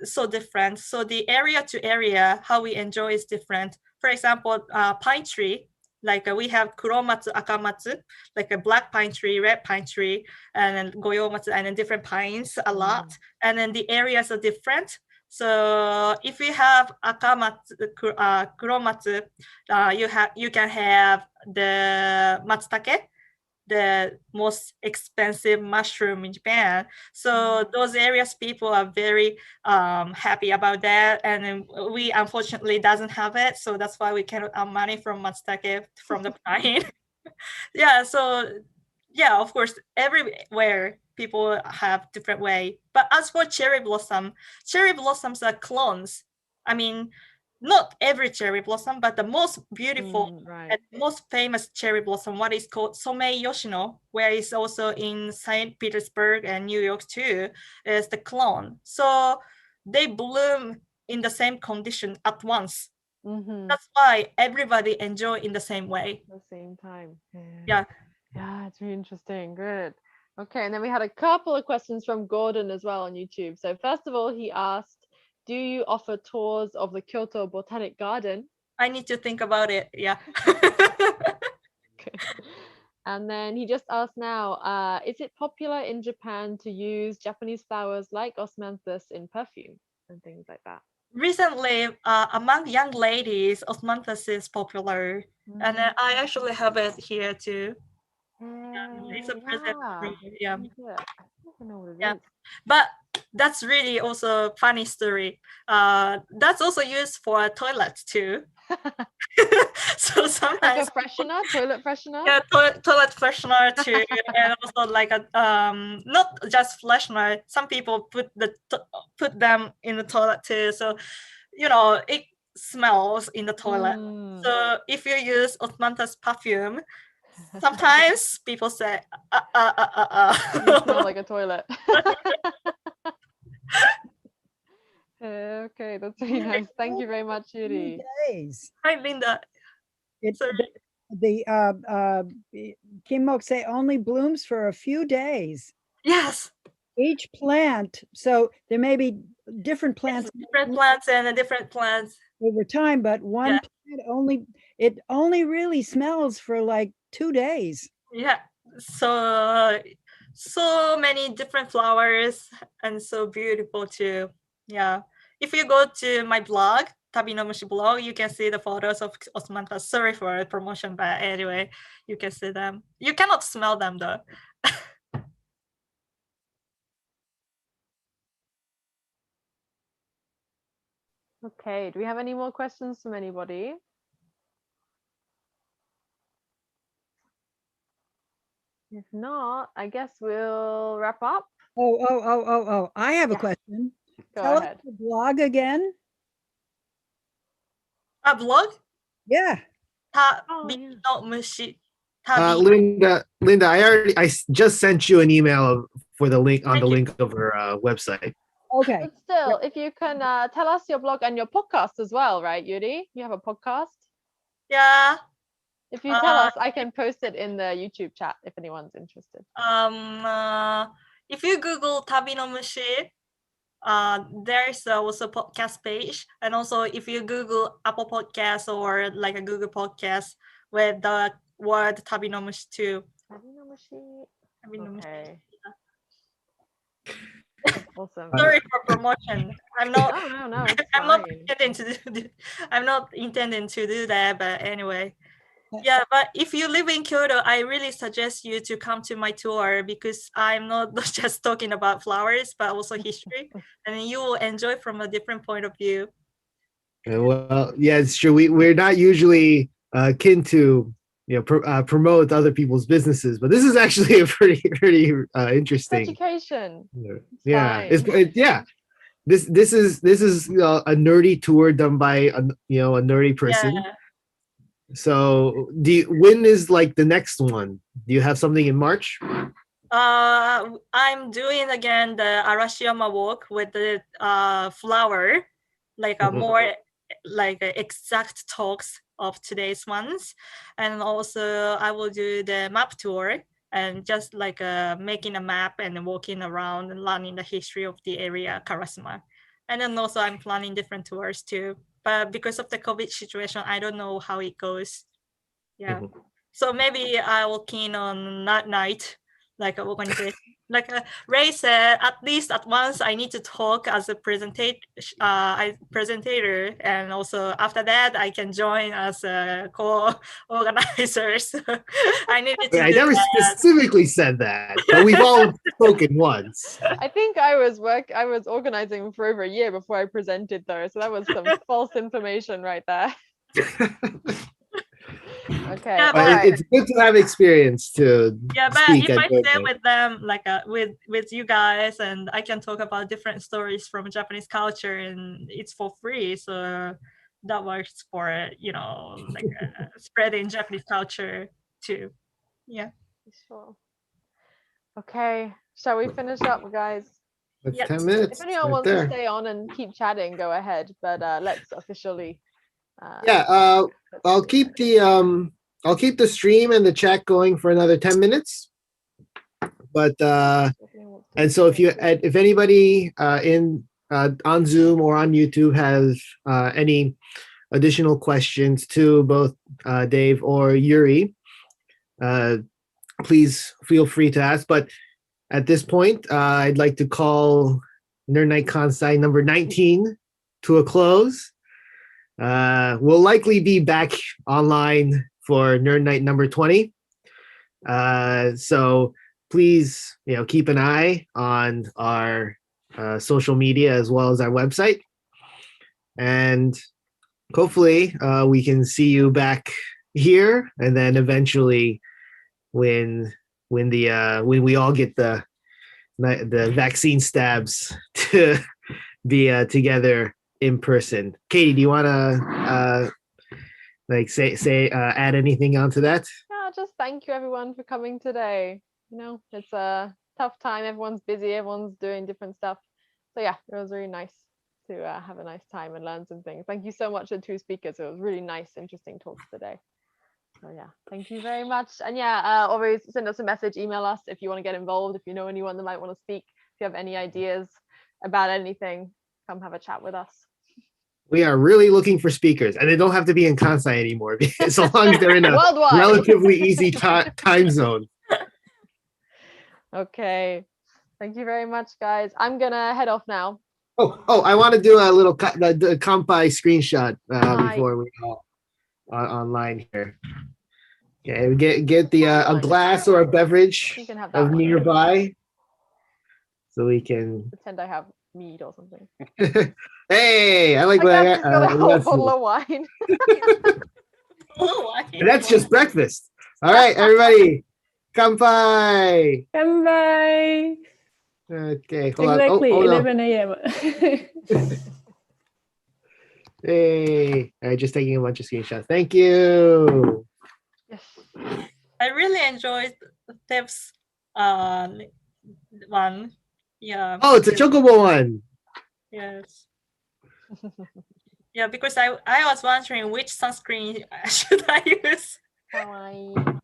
so different. So the area to area, how we enjoy is different. For example, pine tree, like we have kuromatsu, akamatsu, like a black pine tree, red pine tree, and then goyomatsu, and then different pines a lot. And then the areas are different. So if you have akamatsu, kuromatsu, you can have the matsutake, the most expensive mushroom in Japan. So those areas people are very happy about that, and then we unfortunately doesn't have it. So that's why we cannot earn money from matsutake from the pine. So of course, everywhere people have different way. But as for cherry blossoms are clones. I mean, not every cherry blossom, but the most beautiful and most famous cherry blossom, what is called Somei Yoshino, where it's also in St. Petersburg and New York too, is the clone. So they bloom in the same condition at once. That's why everybody enjoy in the same way.
At the same time.
Yeah.
Yeah, it's really interesting. Good. Okay, and then we had a couple of questions from Gordon as well on YouTube. So first of all, he asked, do you offer tours of the Kyoto Botanic Garden?
I need to think about it. Yeah.
Okay. And then he just asked now, is it popular in Japan to use Japanese flowers like osmanthus in perfume and things like that?
Recently, among young ladies, osmanthus is popular, and I actually have it here too. It's a present. Yeah.
I don't know what it is.
But that's really also a funny story. That's also used for toilets too. So sometimes
like a toilet freshener.
Yeah, toilet freshener too, and also like a not just freshener. Some people put them in the toilet too. So it smells in the toilet. So if you use osmanthus perfume, sometimes people say,
You smell like a toilet. Okay, that's really nice. Thank you very much, Yuri.
Hi, Linda.
The Kimokse only blooms for a few days.
Yes.
Each plant, so there may be different plants.
Different plants and different plants.
Over time, but one plant only really smells for like 2 days.
Yeah. So many different flowers and so beautiful too. Yeah. If you go to my blog, Tabi no Mushi blog, you can see the photos of osmanthus. Sorry for promotion, but anyway, you can see them. You cannot smell them though.
Okay, do we have any more questions from anybody? If not, I guess we'll wrap up.
Oh. I have a question.
Go ahead.
Us the blog again.
A blog?
Yeah.
Tabi no Mushi.
Linda, I just sent you an email for the link on the link of her website.
Okay.
But still, if you can tell us your blog and your podcast as well, right, Yuri? You have a podcast?
Yeah.
If you tell us, I can post it in the YouTube chat if anyone's interested.
If you Google Tabi no Mushi, there's also podcast page, and also if you Google Apple Podcasts or like a Google Podcast with the word Tabi no Mushi too.
Tabi no Mushi.
Tabi no Mushi.
Awesome.
Sorry for promotion. I'm not.
No.
I'm not intending to do that. But anyway, yeah. But if you live in Kyoto, I really suggest you to come to my tour because I'm not just talking about flowers, but also history, and you will enjoy from a different point of view.
Well, yeah, it's true. We're not usually kin to promote other people's businesses, but this is actually a pretty interesting
education.
Yeah, This is a nerdy tour done by a nerdy person.
Yeah.
So when is like the next one? Do you have something in March?
I'm doing again the Arashiyama walk with the flower. like a more like exact talks of today's ones. And also I will do the map tour and just like making a map and walking around and learning the history of the area, Karasuma. And then also I'm planning different tours too. But because of the COVID situation, I don't know how it goes. Yeah. So maybe I will keen on Nerd Nite, like an organization. Like Ray said, at least at once I need to talk as a presentator, and also after that I can join as a co-organizer. So I needed to
I
do
never
that.
specifically said that, but we've all spoken once.
I think I was organizing for over a year before I presented though, so that was some false information right there. Okay,
Yeah,
all
but
right.
It's good to have experience to
yeah, but
speak
if
at
I stay
Dojo.
with them, like with you guys, and I can talk about different stories from Japanese culture, and it's for free, so that works for like spreading Japanese culture too. Yeah.
Sure. Okay, shall we finish up, guys?
That's
Yeah.
10 minutes.
If anyone
right
wants
there.
to stay on and keep chatting, go ahead. But let's officially.
Yeah, I'll keep the stream and the chat going for another 10 minutes. But and so if anybody on Zoom or on YouTube has any additional questions to both Dave or Yuri, please feel free to ask. But at this point, I'd like to call Nerd Nite Kansai number 19 to a close. We'll likely be back online for Nerd Nite number 20. So please, keep an eye on our social media as well as our website. And hopefully we can see you back here, and then eventually when we all get the vaccine stabs to be together in person. Katie, do you want to add anything onto that?
Yeah, just thank you everyone for coming today. It's a tough time. Everyone's busy. Everyone's doing different stuff. So yeah, it was really nice to have a nice time and learn some things. Thank you so much to the two speakers. It was really nice, interesting talks today. So yeah, thank you very much. And yeah, always send us a message, email us if you want to get involved, if you know anyone that might want to speak, if you have any ideas about anything, come have a chat with us.
We are really looking for speakers, and they don't have to be in Kansai anymore, as long as they're in a
Worldwide.
relatively easy time zone.
Okay, thank you very much, guys. I'm gonna head off now.
Oh, I want to do a little the Kampai screenshot before we go online here. Okay, get the a glass or a beverage
You can have that
of
one.
nearby, so we can
Pretend I have mead or something.
Hey, I like
I
what I
got
got.
a whole bottle of wine.
And that's just breakfast. All right, everybody, Kampai.
Bye.
Okay, hold on.
Exactly,
Oh, no.
11 a.m.
Hey, all right, just taking a bunch of screenshots. Thank you.
Yes.
I really enjoyed Tips one. Yeah.
Oh, it's a chocobo one.
Yes. Yeah, because I was wondering which sunscreen should I use.
Kawaii.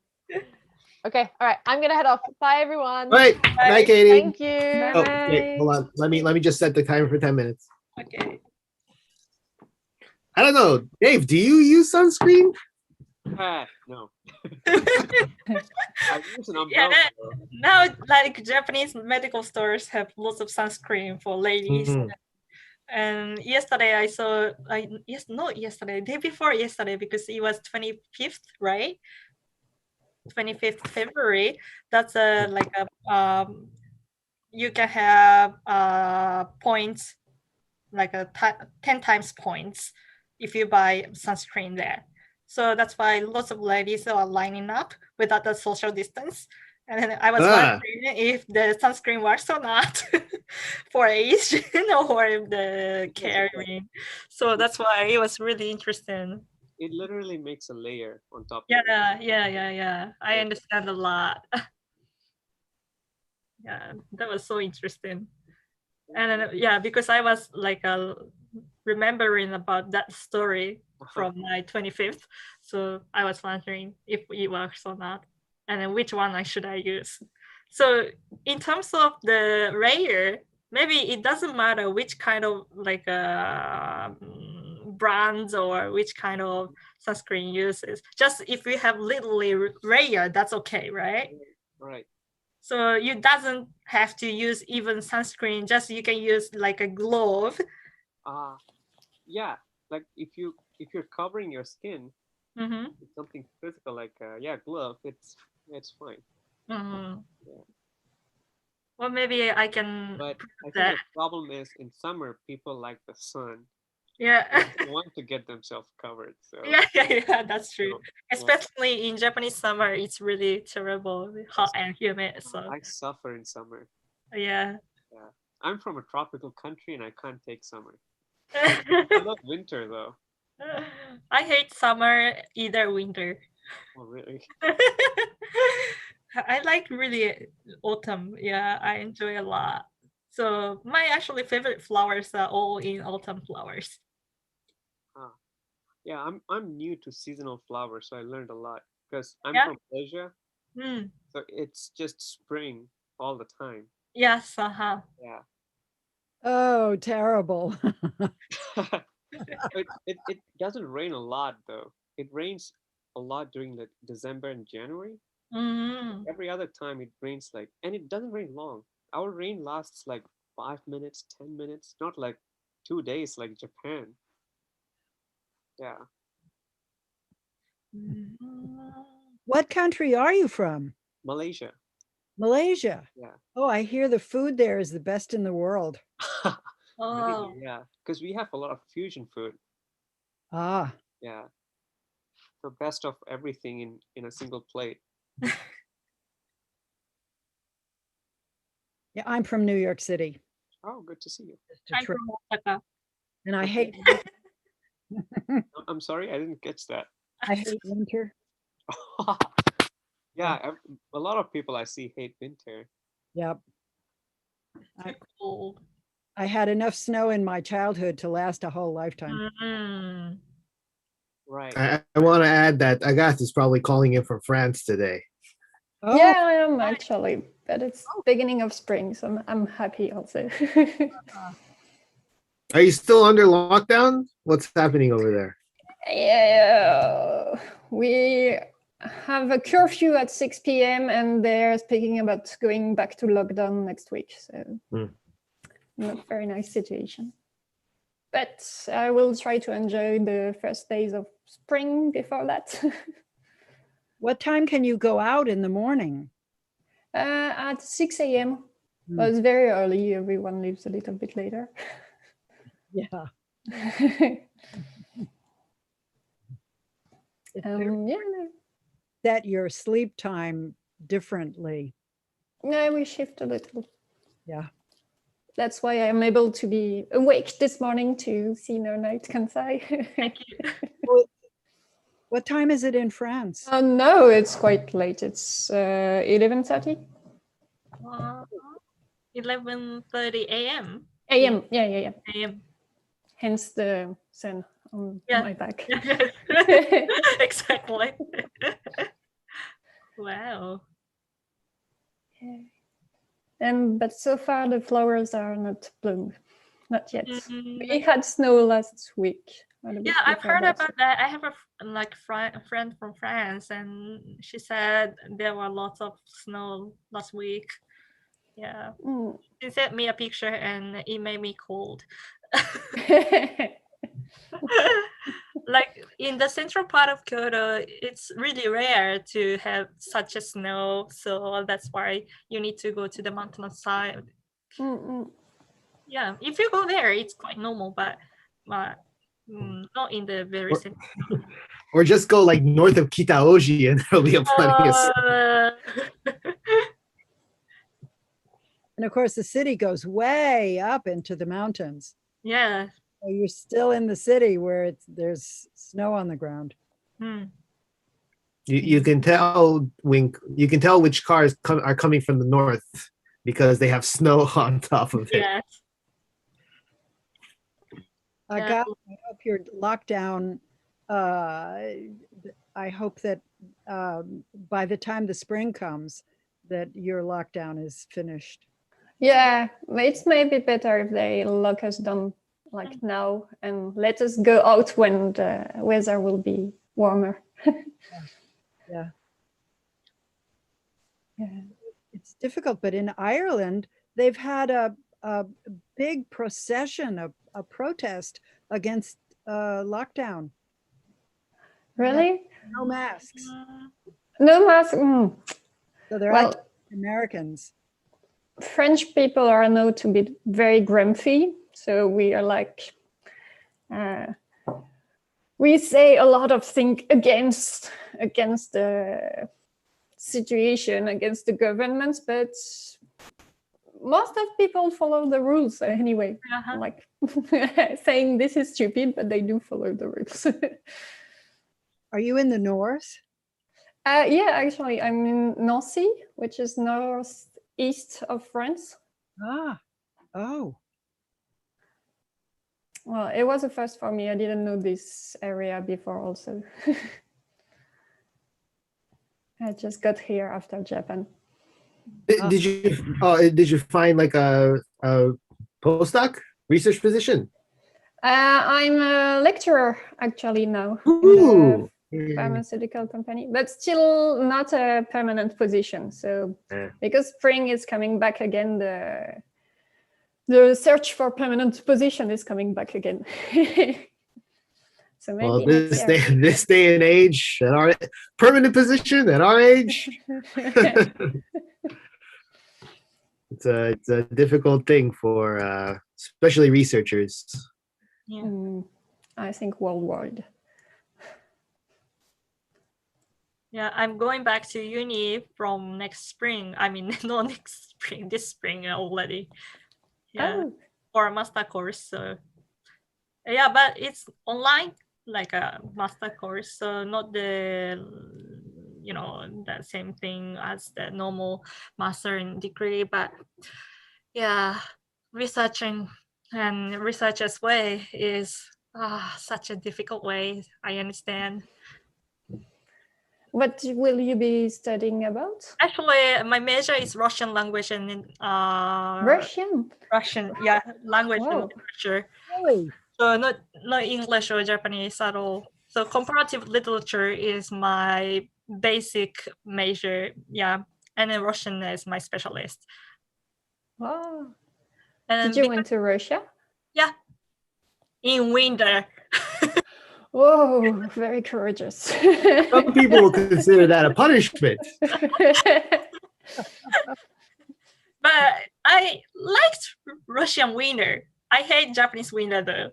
Okay, all right. I'm gonna head off. Bye, everyone.
All right, bye, Katie.
Thank you.
Oh, wait, hold on. Let me just set the timer for 10 minutes.
Okay.
I don't know, Dave. Do you use sunscreen?
No. I use an umbrella.
Now, like Japanese medical stores have lots of sunscreen for ladies.
Mhm.
And yesterday I saw, not yesterday, day before yesterday, because it was 25th, right? 25th February. That's like a you can have points, like 10 times points if you buy sunscreen there. So that's why lots of ladies are lining up without the social distance. And then I was wondering if the sunscreen works or not for Asian or the carrying. So that's why it was really interesting.
It literally makes a layer on top.
Yeah. I understand a lot. Yeah, that was so interesting. And then, yeah, because I was like remembering about that story from my 25th. So I was wondering if it works or not, and then which one should I use. So in terms of the layer, maybe it doesn't matter which kind of like brands or which kind of sunscreen uses. Just if you have literally layer, that's okay, right?
Right.
So you doesn't have to use even sunscreen. Just you can use like a glove.
Yeah, like if you're covering your skin,
Mm-hmm.
with something physical like glove, it's fine.
Mm-hmm.
Yeah.
Well, maybe I can.
But I think
that.
the problem is in summer people like the sun.
Yeah.
They want to get themselves covered. So
yeah, that's true.
So,
Especially in Japanese summer, it's really terrible, hot and humid. So
I suffer in summer.
yeah.
Yeah, I'm from a tropical country and I can't take summer. I love winter though.
I hate summer, either winter.
Oh really?
I like really autumn. Yeah, I enjoy a lot. So my actually favorite flowers are all in autumn flowers.
Yeah, I'm new to seasonal flowers, so I learned a lot because I'm
Yeah.
from Asia,
Mm.
so it's just spring all the time.
Yes, uh-huh.
Yeah.
Oh, terrible.
It doesn't rain a lot though. It rains a lot during the December and January.
Mm.
Every other time it rains like, and it doesn't rain long. Our rain lasts like 5 minutes, 10 minutes, not like 2 days like Japan. Yeah.
What country are you from?
Malaysia.
Malaysia.
Yeah.
Oh, I hear the food there is the best in the world.
Oh.
Maybe, yeah, because we have a lot of fusion food.
Ah,
Yeah. The best of everything in a single plate.
yeah, I'm from New York City.
Oh, good to see you.
Just a
I'm
trip.
from Osaka.
And I hate
I'm sorry, I didn't catch that.
I hate winter.
Yeah, a lot of people I see hate winter.
Yep.
Too cold.
I had enough snow in my childhood to last a whole lifetime.
Mm.
Right.
I want to add that Agathe is probably calling in from France today.
Oh,
Yeah, I am actually, but it's beginning of spring, so I'm happy also.
Are you still under lockdown? What's happening over there?
Yeah, we have a curfew at 6 p.m. and they're speaking about going back to lockdown next week. So not very nice situation. But I will try to enjoy the first days of spring before that.
what time can you go out in the morning?
At 6 a.m. Well, it's very early. Everyone leaves a little bit later.
Yeah.
Yeah.
Set your sleep time differently.
Yeah, we shift a little.
Yeah.
That's why I'm able to be awake this morning to see Nerd Nite Kansai.
What time is it in France?
No, it's quite late. It's 11:30.
11:30 a.m.
a.m. Yeah.
a.m.
Hence the sun on my back.
Exactly. Wow.
But so far the flowers are not bloomed, not yet. We had snow last week.
Yeah, I've heard about that. I have a friend from France, and she said there were lots of snow last week. Yeah, she sent me a picture, and it made me cold. Like in the central part of Kyoto, it's really rare to have such a snow, so that's why you need to go to the mountain side. Yeah, if you go there, it's quite normal, but not in the very central.
Or just go like north of Kitaoji and there'll be a plenty of snow.
And of course, the city goes way up into the mountains.
Yeah.
So you're still in the city where there's snow on the ground.
You can tell which cars are coming from the north because they have snow on top of it.
Yes. Yeah.
I hope your lockdown, I hope that by the time the spring comes, that your lockdown is finished.
Yeah, it's maybe better if they lock us down like now and let us go out when the weather will be warmer.
Yeah.
Yeah.
It's difficult, but in Ireland, they've had a big procession, a protest against lockdown.
Really?
No masks.
No mask.
So they're
Well,
Americans.
French people are known to be very grumpy, so we are like, we say a lot of things against the situation, against the governments, but most of people follow the rules anyway. Like saying this is stupid, but they do follow the rules.
Are you in the north?
Yeah, actually, I'm in Nancy, which is northeast of France.
Ah, oh.
Well, it was a first for me. I didn't know this area before also. I just got here after Japan.
Did you find like a postdoc research position?
I'm a lecturer actually now
Ooh.
in a pharmaceutical company, but still not a permanent position. So because spring is coming back again, the search for permanent position is coming back again. So maybe
this day and age, at our permanent position at our age, it's a difficult thing for especially researchers.
Yeah.
I think worldwide.
Yeah, I'm going back to uni from next spring. I mean, not next spring, this spring already. Yeah, for a master course. So yeah, but it's online, like a master course. So not the, the same thing as the normal master in degree, but yeah, researching and researcher's way is such a difficult way. I understand.
What will you be studying about?
Actually, my major is Russian language and
Russian,
yeah, language and
wow.
literature.
Really?
So not English or Japanese at all. So comparative literature is my basic major, yeah, and then Russian is my specialist.
Wow.
And
Did you went to Russia?
Yeah, in winter.
Whoa, very courageous.
Some people will consider that a punishment.
But I liked Russian winter. I hate Japanese winter though.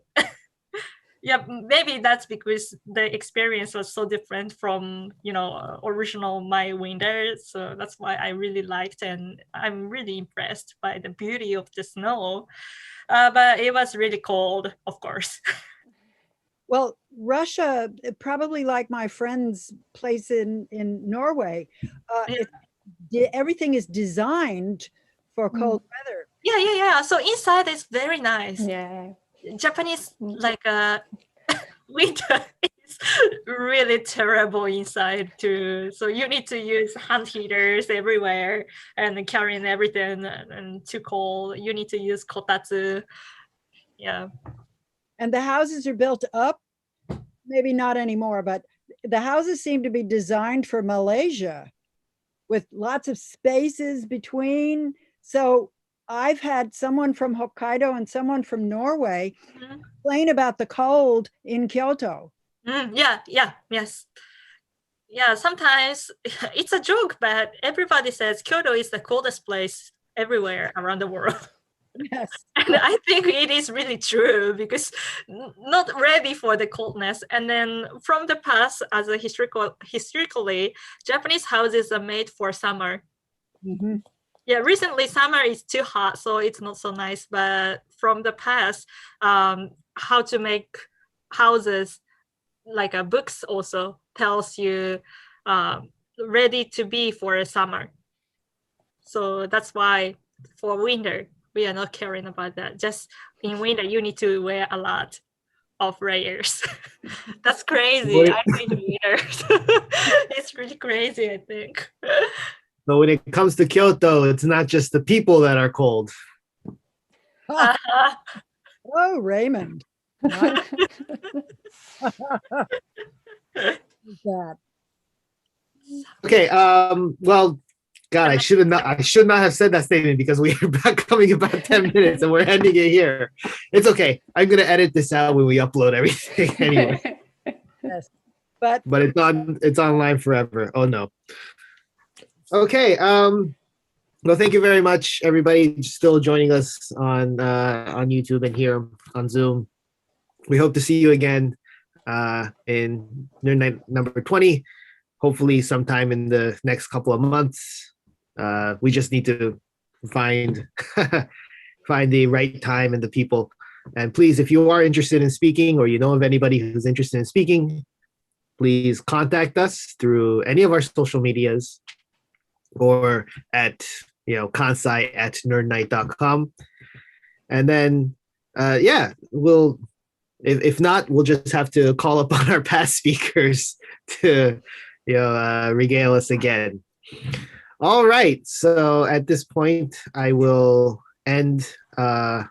Yeah, maybe that's because the experience was so different from, original my winter. So that's why I really liked, and I'm really impressed by the beauty of the snow. But it was really cold, of course.
Well, Russia, probably like my friend's place in Norway, everything is designed for cold weather.
Yeah. So inside it's very nice.
Yeah.
Japanese winter is really terrible inside too. So you need to use hand heaters everywhere and carrying everything and too cold. You need to use kotatsu. Yeah.
And the houses are built up, maybe not anymore, but the houses seem to be designed for Malaysia with lots of spaces between. So I've had someone from Hokkaido and someone from Norway complain about the cold in Kyoto.
Yes. Yeah, sometimes it's a joke, but everybody says Kyoto is the coldest place everywhere around the world.
Yes.
And I think it is really true because not ready for the coldness. And then from the past, as a historically, Japanese houses are made for summer.
Mm-hmm.
Yeah, recently summer is too hot, so it's not so nice. But from the past, how to make houses, like books also tells you ready to be for a summer. So that's why for winter, we are not caring about that. Just in winter, you need to wear a lot. of layers. That's crazy.
What-
I think meters. It's really crazy, I think.
But when it comes to Kyoto, it's not just the people that are cold.
Uh-huh.
Oh, Raymond. Nice. That.
Okay. Well, God, I should not have said that statement because we are back coming about 10 minutes and we're ending it here. It's okay. I'm gonna edit this out when we upload everything anyway.
Yes. But
But it's online forever. Oh no. Okay. Well, thank you very much, everybody, still joining us on YouTube and here on Zoom. We hope to see you again in Nerd Night number 20. Hopefully, sometime in the next couple of months. We just need to find find the right time and the people. And please, if you are interested in speaking or you know of anybody who's interested in speaking, please contact us through any of our social medias or at Kansai at nerdnite.com. And then we'll if not, we'll just have to call upon our past speakers to regale us again. All right, so at this point I will end our